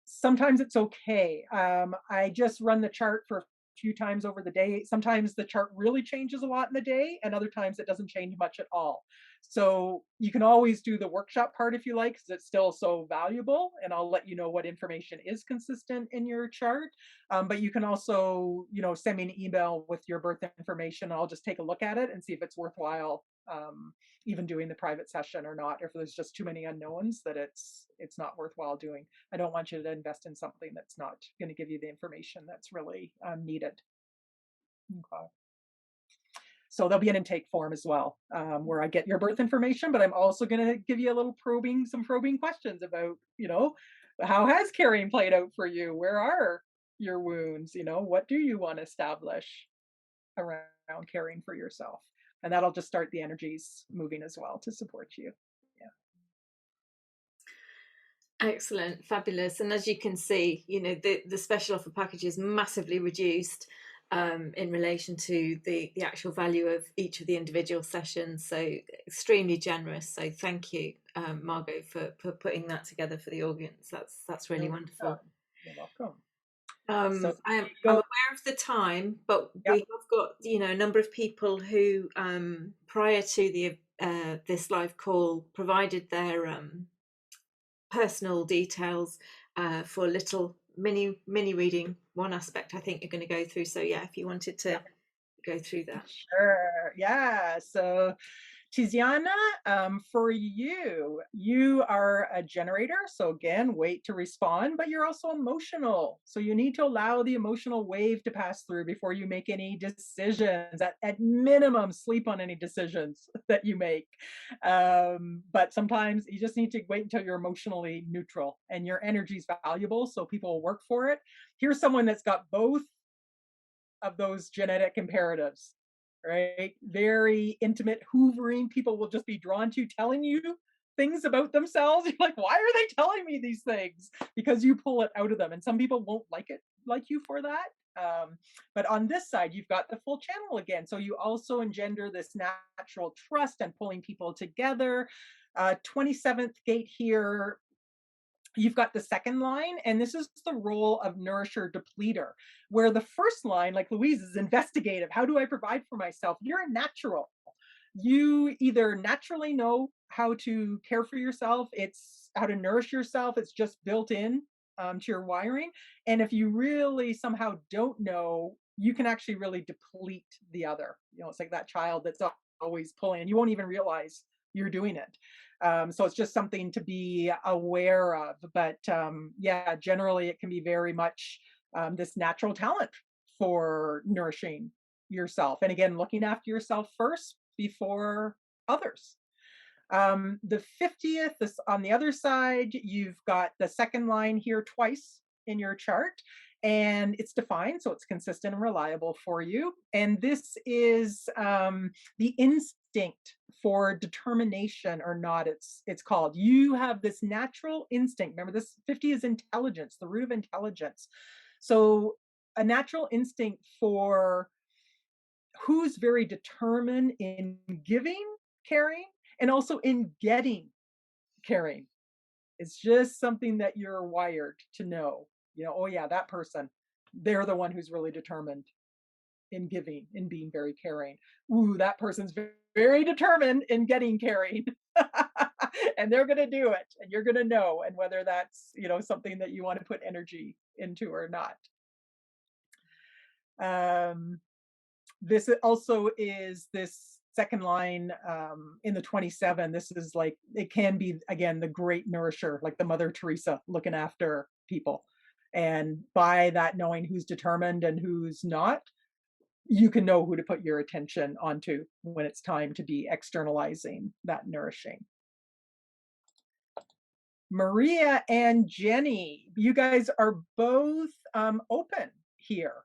sometimes it's okay. I just run the chart for a few times over the day. Sometimes the chart really changes a lot in the day, and other times it doesn't change much at all. So you can always do the workshop part if you like, because it's still so valuable, and I'll let you know what information is consistent in your chart. But you can also, send me an email with your birth information. I'll just take a look at it and see if it's worthwhile even doing the private session or not, if there's just too many unknowns that it's not worthwhile doing. I don't want you to invest in something that's not going to give you the information that's really needed. Okay. So there'll be an intake form as well, where I get your birth information, but I'm also going to give you a little some probing questions about, how has caring played out for you? Where are your wounds? What do you want to establish around caring for yourself? And that'll just start the energies moving as well to support you. Excellent, fabulous. And as you can see, the special offer package is massively reduced in relation to the actual value of each of the individual sessions. So extremely generous. So thank you, Margo, for putting that together for the audience. That's really wonderful. You're welcome. So I'm aware of the time, but we have got a number of people who prior to the this live call provided their personal details for a little mini reading. One aspect I think you're going to go through. So yeah, if you wanted to go through that. Sure. Yeah. So Tiziana, for you, you are a generator. So again, wait to respond, but you're also emotional. So you need to allow the emotional wave to pass through before you make any decisions. At minimum, sleep on any decisions that you make. But sometimes you just need to wait until you're emotionally neutral and your energy is valuable. So people will work for it. Here's someone that's got both of those genetic imperatives, right? Very intimate, hoovering. People will just be drawn to telling you things about themselves. You're like, why are they telling me these things? Because you pull it out of them. And some people won't like you for that. But on this side, you've got the full channel again. So you also engender this natural trust and pulling people together. 27th gate here, you've got the second line, and this is the role of nourisher depleter, where the first line, like Louise, is investigative. How do I provide for myself? You're a natural. You either naturally know how to care for yourself, it's how to nourish yourself, it's just built in to your wiring. And if you really somehow don't know, you can actually really deplete the other. It's like that child that's always pulling, and you won't even realize you're doing it. So it's just something to be aware of. But yeah, generally it can be very much this natural talent for nourishing yourself. And again, looking after yourself first before others. The 50th is on the other side. You've got the second line here twice in your chart, and it's defined, so it's consistent and reliable for you. And this is the instinct for determination or not. It's called. You have this natural instinct. Remember, this 50 is intelligence, the root of intelligence. So a natural instinct for who's very determined in giving, caring, and also in getting caring. It's just something that you're wired to know. Oh yeah, that person, they're the one who's really determined in giving, in being very caring. Ooh, that person's very determined in getting caring. And they're going to do it, and you're going to know, and whether that's, something that you want to put energy into or not. This also is this second line in the 27. This is like, it can be, again, the great nourisher, like the Mother Teresa looking after people. And by that, knowing who's determined and who's not, you can know who to put your attention onto when it's time to be externalizing that nourishing. Maria and Jenny, you guys are both open here.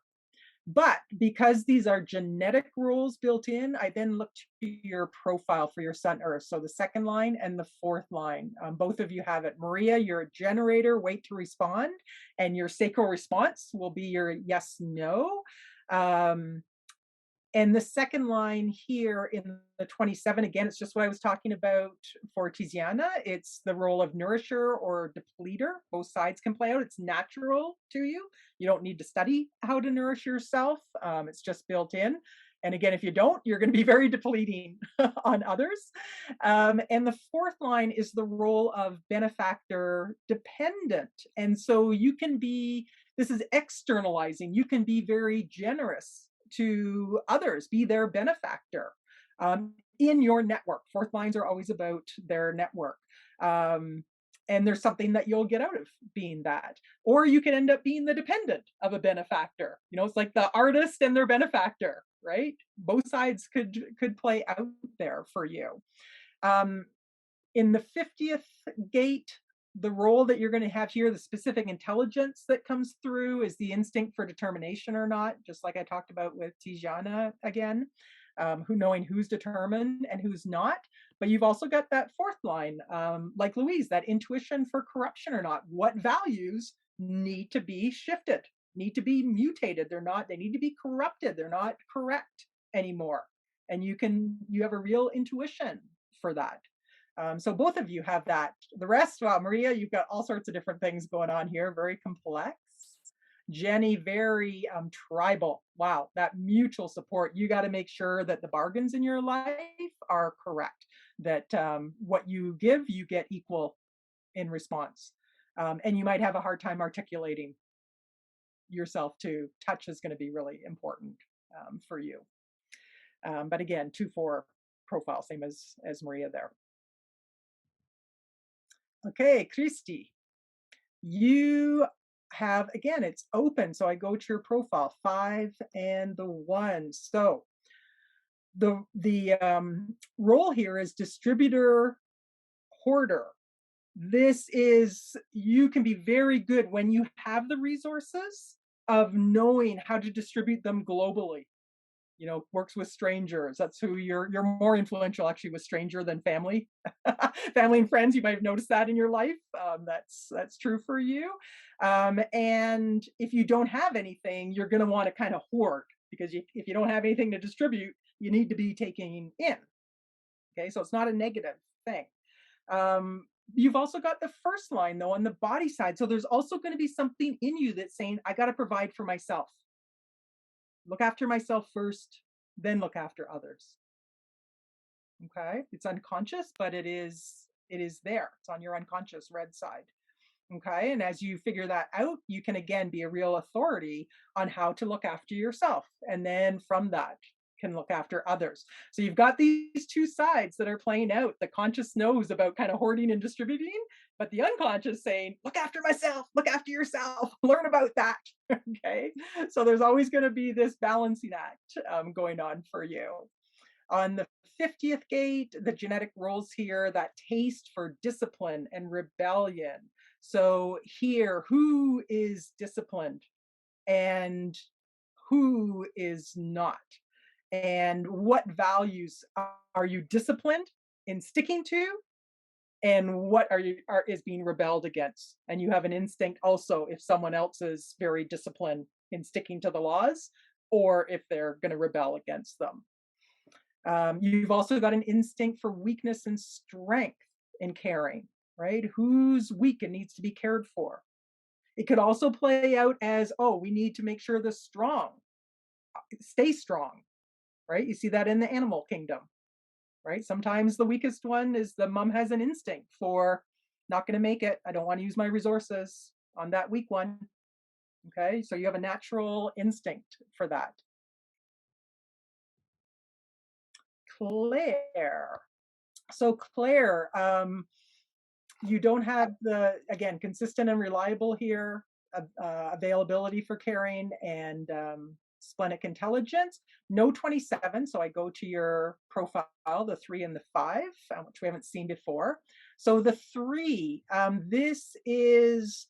But because these are genetic rules built in, I then look to your profile for your Sun Earth. So the second line and the fourth line, both of you have it. Maria, you're a generator, wait to respond. And your sacral response will be your yes, no. And the second line here in the 27, again, it's just what I was talking about for Tiziana. It's the role of nourisher or depleter. Both sides can play out. It's natural to you. You don't need to study how to nourish yourself. It's just built in. And again, if you don't, you're going to be very depleting on others. And the fourth line is the role of benefactor dependent. And so you can be, this is externalizing. You can be very generous to others, be their benefactor in your network. Fourth lines are always about their network. And there's something that you'll get out of being that. Or you can end up being the dependent of a benefactor. It's like the artist and their benefactor, right? Both sides could play out there for you. In the 50th gate, the role that you're going to have here, the specific intelligence that comes through is the instinct for determination or not, just like I talked about with Tijana again, knowing who's determined and who's not. But you've also got that fourth line, like Louise, that intuition for corruption or not. What values need to be shifted, need to be mutated? They need to be corrupted. They're not correct anymore. And you have a real intuition for that. So both of you have that. The rest, well, Maria, you've got all sorts of different things going on here, very complex. Jenny, very tribal. Wow, that mutual support. You got to make sure that the bargains in your life are correct, that what you give, you get equal in response. And you might have a hard time articulating yourself too. Touch is going to be really important for you. But again, 2-4 profile, same as Maria there. Okay, Christy, you have, again, it's open. So I go to your profile, 5 and the 1. So the role here is distributor hoarder. This is, you can be very good when you have the resources of knowing how to distribute them globally. You know, works with strangers. That's who you're more influential actually with stranger than family. Family and friends, you might have noticed that in your life. That's true for you. And if you don't have anything, you're going to want to kind of hoard, because if you don't have anything to distribute, you need to be taking in. Okay, so it's not a negative thing. You've also got the first line though on the body side. So there's also going to be something in you that's saying, I got to provide for myself. Look after myself first, then look after others. Okay, it's unconscious, but it is there. It's on your unconscious red side. Okay, and as you figure that out, you can again be a real authority on how to look after yourself, and then from that can look after others. So you've got these two sides that are playing out. The conscious knows about kind of hoarding and distributing, but the unconscious saying, look after myself, look after yourself, learn about that. Okay, so there's always going to be this balancing act going on for you. On the 50th gate, the genetic roles here, that taste for discipline and rebellion. So here, who is disciplined and who is not? And what values are you disciplined in sticking to, and what is being rebelled against? And you have an instinct also if someone else is very disciplined in sticking to the laws, or if they're going to rebel against them. You've also got an instinct for weakness and strength in caring, right? Who's weak and needs to be cared for? It could also play out as, oh, we need to make sure the strong stay strong, right? You see that in the animal kingdom, right? Sometimes the weakest one is the mom has an instinct for, not going to make it. I don't want to use my resources on that weak one. Okay, so you have a natural instinct for that. Claire. So Claire, you don't have the, again, consistent and reliable here, availability for caring, and splenic intelligence. No 27, so I go to your profile, the 3 and the 5, which we haven't seen before. So the 3, this is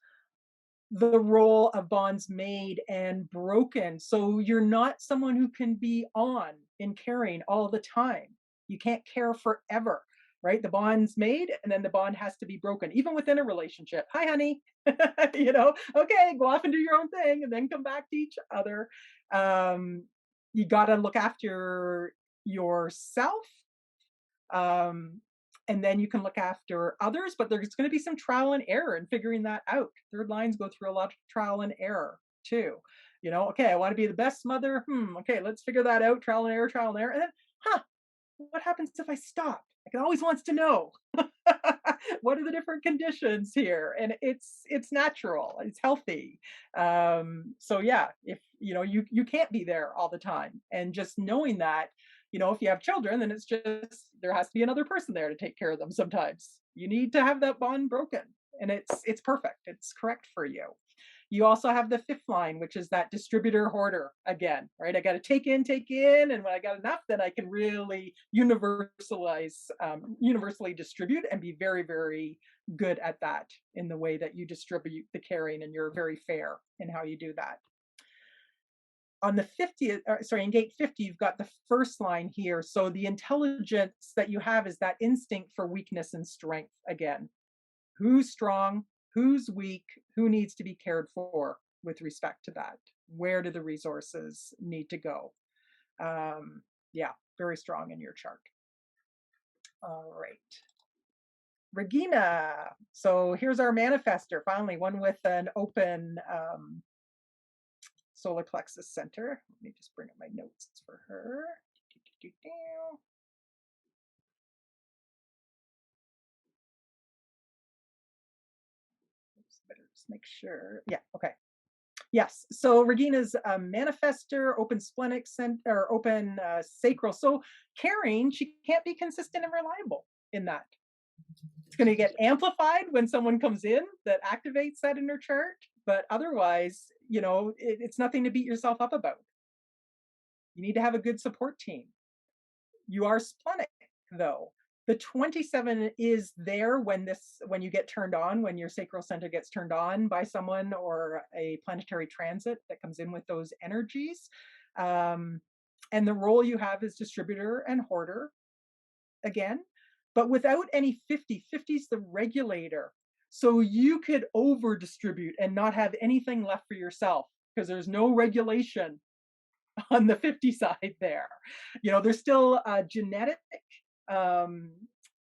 the role of bonds made and broken. So you're not someone who can be on in caring all the time. You can't care forever, right? The bond's made and then the bond has to be broken, even within a relationship. Hi, honey. You know, okay, go off and do your own thing and then come back to each other. You got to look after yourself. And then you can look after others, but there's going to be some trial and error in figuring that out. Third lines go through a lot of trial and error too. You know, okay, I want to be the best mother. Okay, let's figure that out. Trial and error, trial and error. And then, what happens if I stop? Like, it always wants to know. What are the different conditions here? And it's natural, it's healthy. So yeah, if you know, you can't be there all the time. And just knowing that, you know, if you have children, then it's just, there has to be another person there to take care of them sometimes. You need to have that bond broken. And it's perfect. It's correct for you. You also have the 5th line, which is that distributor hoarder again, right? I got to take in, and when I got enough, then I can really universally distribute and be very, very good at that in the way that you distribute the caring, and you're very fair in how you do that. On the 50th, in gate 50, you've got the first line here. So the intelligence that you have is that instinct for weakness and strength again. Who's strong? Who's weak? Who needs to be cared for with respect to that? Where do the resources need to go? Yeah, very strong in your chart. All right. Regina. So here's our manifester, finally, one with an open solar plexus center. Let me just bring up my notes for her. Better just make sure. Yeah, okay. Yes. So Regina's a manifester, open splenic or open sacral. So caring, she can't be consistent and reliable in that. It's going to get amplified when someone comes in that activates that inner chart, but otherwise, it's nothing to beat yourself up about. You need to have a good support team. You are splenic, though. The 27 is there when you get turned on, when your sacral center gets turned on by someone or a planetary transit that comes in with those energies. And the role you have is distributor and hoarder again, but without any 50. 50 is the regulator. So you could over distribute and not have anything left for yourself because there's no regulation on the 50 side there. There's still genetic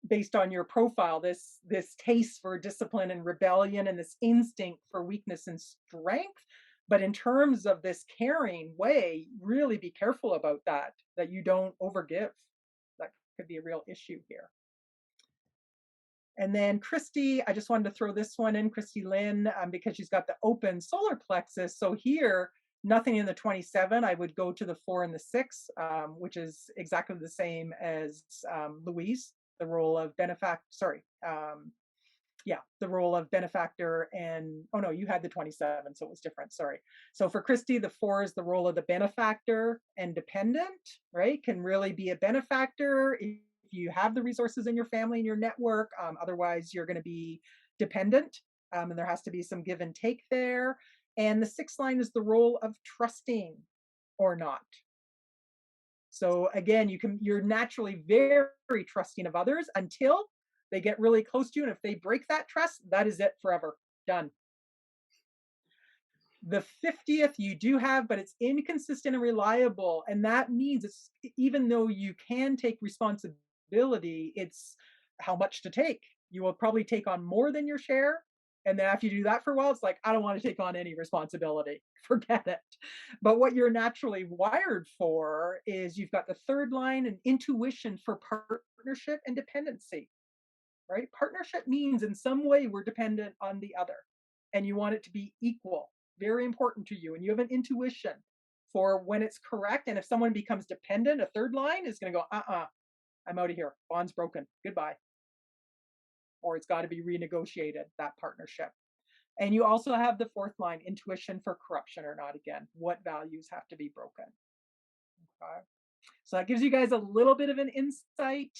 based on your profile, this taste for discipline and rebellion and this instinct for weakness and strength. But in terms of this caring way, really be careful about that you don't overgive. That could be a real issue here. And then Christy, I just wanted to throw this one in, Christy Lynn, because she's got the open solar plexus. So here, nothing in the 27. I would go to the 4 and the 6, which is exactly the same as Louise, the role of benefactor. The role of benefactor. And oh no, you had the 27, so it was different. Sorry. So for Christy, the 4 is the role of the benefactor and dependent, right? Can really be a benefactor if you have the resources in your family and your network. Otherwise, you're going to be dependent, and there has to be some give and take there. And the 6th line is the role of trusting or not. So again, you're naturally very trusting of others until they get really close to you. And if they break that trust, that is it forever. Done. The 50th you do have, but it's inconsistent and reliable. And that means even though you can take responsibility, it's how much to take. You will probably take on more than your share. And then after you do that for a while, it's like, I don't want to take on any responsibility. Forget it. But what you're naturally wired for is you've got the 3rd line and intuition for partnership and dependency, right? Partnership means in some way we're dependent on the other and you want it to be equal, very important to you. And you have an intuition for when it's correct. And if someone becomes dependent, a 3rd line is going to go, I'm out of here. Bond's broken. Goodbye. Or it's got to be renegotiated, that partnership. And you also have the 4th line, intuition for corruption or not. Again, what values have to be broken. Okay. So that gives you guys a little bit of an insight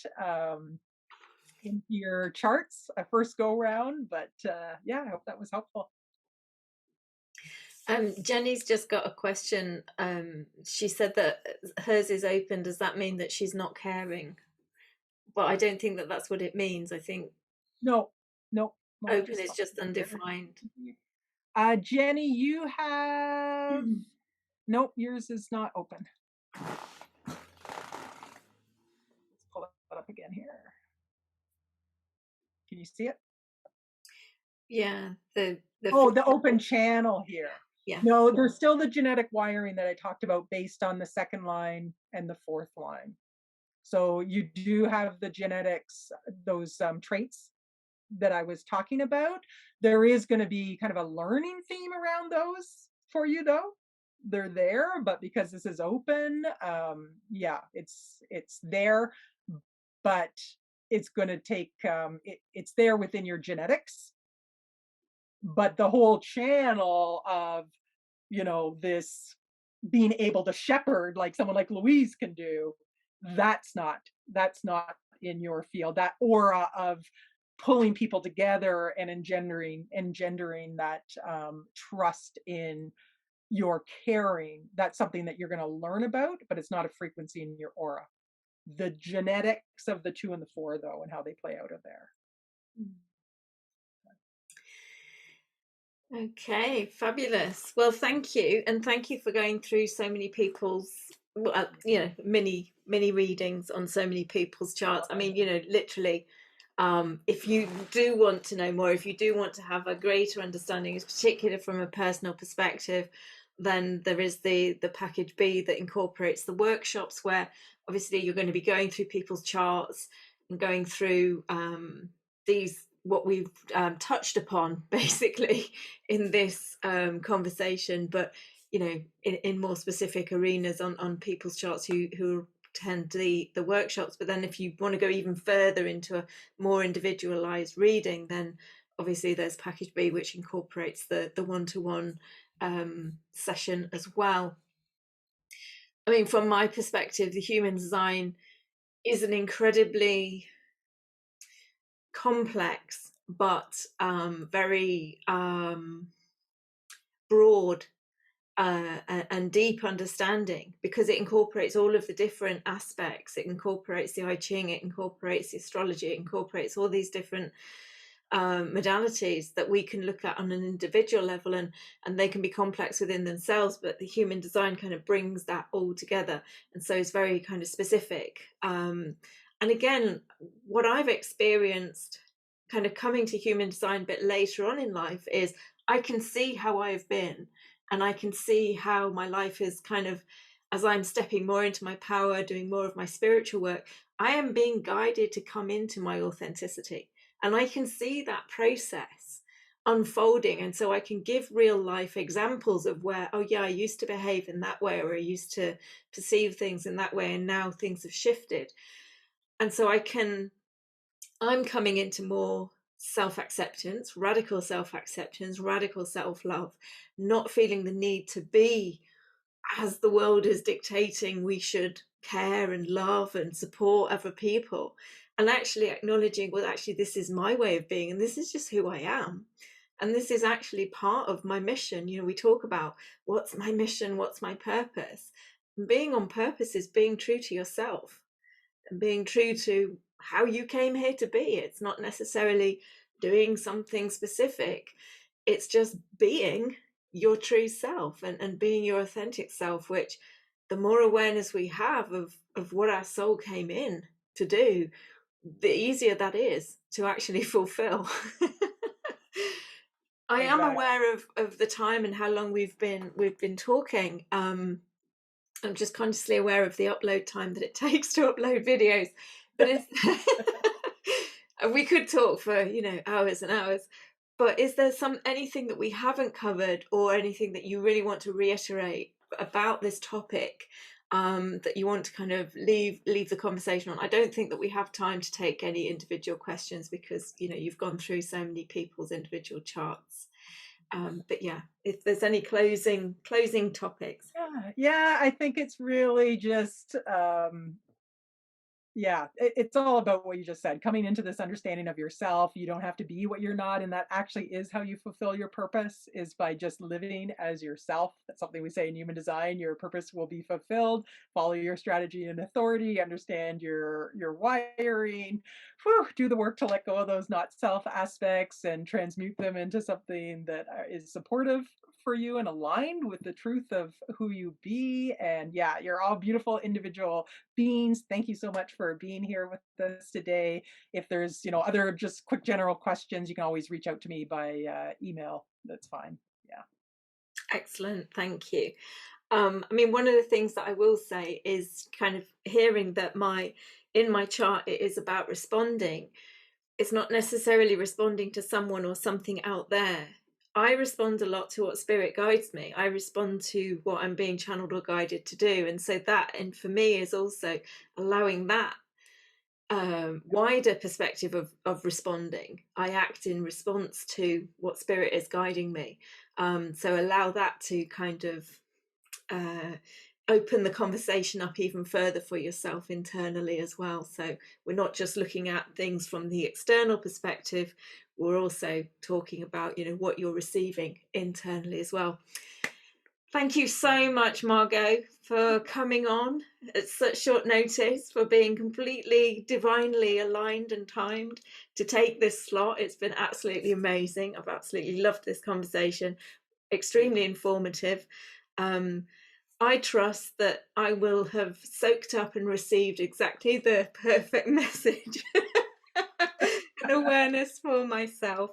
into your charts, a first go round. But I hope that was helpful. Jenny's just got a question. She said that hers is open. Does that mean that she's not caring? But I don't think that that's what it means. I think no. Open is just undefined. Jenny, you have nope. Yours is not open. Let's pull it up again here. Can you see it? Yeah. The open channel here. Yeah. No, there's still the genetic wiring that I talked about based on the 2nd line and the 4th line. So you do have the genetics, those traits that I was talking about. There is going to be kind of a learning theme around those for you, though. They're there, but because this is open, it's there, but it's going to take, it's there within your genetics. But the whole channel of, this being able to shepherd like someone like Louise can do, that's not in your field. That aura of pulling people together and engendering that trust in your caring, that's something that you're going to learn about, but it's not a frequency in your aura. The genetics of the 2 and the 4, though, and how they play out of there. Okay, fabulous. Well, thank you, and thank you for going through so many people's, mini readings on so many people's charts. I mean, literally, if you do want to know more, if you do want to have a greater understanding, particularly from a personal perspective, then there is the package B that incorporates the workshops where obviously you're going to be going through people's charts and going through these what we've touched upon basically in this conversation, but in more specific arenas on people's charts who attend the workshops. But then if you want to go even further into a more individualized reading, then obviously there's package B, which incorporates the one-to-one session as well. I mean, from my perspective, the human design is an incredibly complex but very broad and deep understanding, because it incorporates all of the different aspects. It incorporates the I Ching, it incorporates the astrology, it incorporates all these different modalities that we can look at on an individual level, and they can be complex within themselves, but the human design kind of brings that all together, and so it's very kind of specific. And again, what I've experienced kind of coming to human design a bit later on in life is I can see how I've been, and I can see how my life is kind of, as I'm stepping more into my power, doing more of my spiritual work, I am being guided to come into my authenticity. And I can see that process unfolding. And so I can give real life examples of where, oh yeah, I used to behave in that way, or I used to perceive things in that way, and now things have shifted. And so I'm coming into more self-acceptance, radical self-love, not feeling the need to be as the world is dictating we should care and love and support other people, and actually acknowledging, well, actually this is my way of being, and this is just who I am, and this is actually part of my mission. We talk about what's my mission, what's my purpose, and being on purpose is being true to yourself and being true to how you came here to be. It's not necessarily doing something specific, it's just being your true self, and being your authentic self, which the more awareness we have of what our soul came in to do, the easier that is to actually fulfill. I am aware of the time and how long we've been talking. I'm just consciously aware of the upload time that it takes to upload videos, but it's we could talk for hours and hours. But is there anything that we haven't covered, or anything that you really want to reiterate about this topic, that you want to kind of leave the conversation on? I don't think that we have time to take any individual questions, because you've gone through so many people's individual charts. But yeah, if there's any closing topics. Yeah, I think it's really just yeah, it's all about what you just said, coming into this understanding of yourself. You don't have to be what you're not, and that actually is how you fulfill your purpose, is by just living as yourself. That's something we say in human design. Your purpose will be fulfilled. Follow your strategy and authority, understand your wiring. Whew, do the work to let go of those not self aspects and transmute them into something that is supportive for you and aligned with the truth of who you be. And yeah, you're all beautiful individual beings. Thank you so much for being here with us today. If there's other just quick general questions, you can always reach out to me by email. That's fine. Yeah. Excellent, thank you. I mean, one of the things that I will say is kind of hearing that in my chart it is about responding. It's not necessarily responding to someone or something out there. I respond a lot to what spirit guides me. I respond to what I'm being channeled or guided to do. And so that, and for me, is also allowing that wider perspective of responding. I act in response to what spirit is guiding me. So allow that to kind of open the conversation up even further for yourself internally as well. So we're not just looking at things from the external perspective, we're also talking about what you're receiving internally as well. Thank you so much, Margo, for coming on at such short notice, for being completely divinely aligned and timed to take this slot. It's been absolutely amazing. I've absolutely loved this conversation. Extremely informative. I trust that I will have soaked up and received exactly the perfect message and awareness for myself.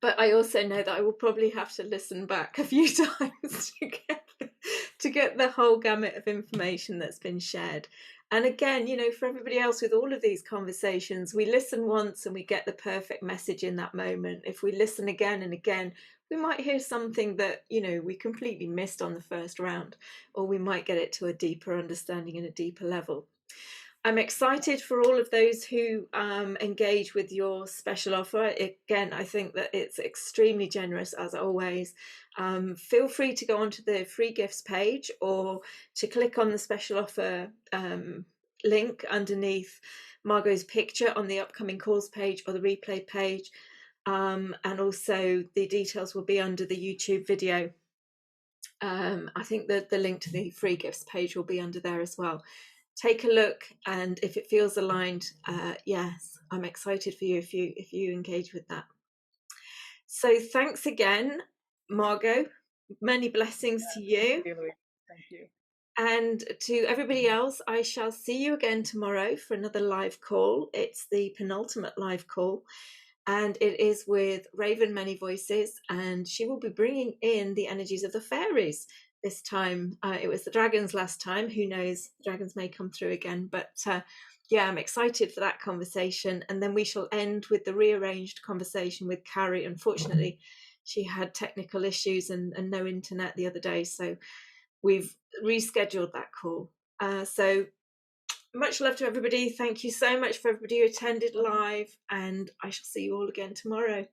But I also know that I will probably have to listen back a few times to get the whole gamut of information that's been shared. And again, for everybody else with all of these conversations, we listen once and we get the perfect message in that moment. If we listen again and again, we might hear something that, we completely missed on the first round, or we might get it to a deeper understanding and a deeper level. I'm excited for all of those who engage with your special offer. Again, I think that it's extremely generous as always. Feel free to go onto the free gifts page or to click on the special offer link underneath Margot's picture on the upcoming course page or the replay page. And also the details will be under the YouTube video. I think that the link to the free gifts page will be under there as well. Take a look, and if it feels aligned, yes, I'm excited for you if you engage with that. So thanks again, Margot. Many blessings to you. Thank you. And to everybody else, I shall see you again tomorrow for another live call. It's the penultimate live call, and it is with Raven Many Voices, and she will be bringing in the energies of the fairies this time. It was the dragons last time. Who knows? Dragons may come through again, but yeah, I'm excited for that conversation. And then we shall end with the rearranged conversation with Carrie. Unfortunately, she had technical issues and no internet the other day, so we've rescheduled that call. So much love to everybody. Thank you so much for everybody who attended live, and I shall see you all again tomorrow.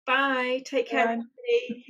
Bye. Take care, everybody.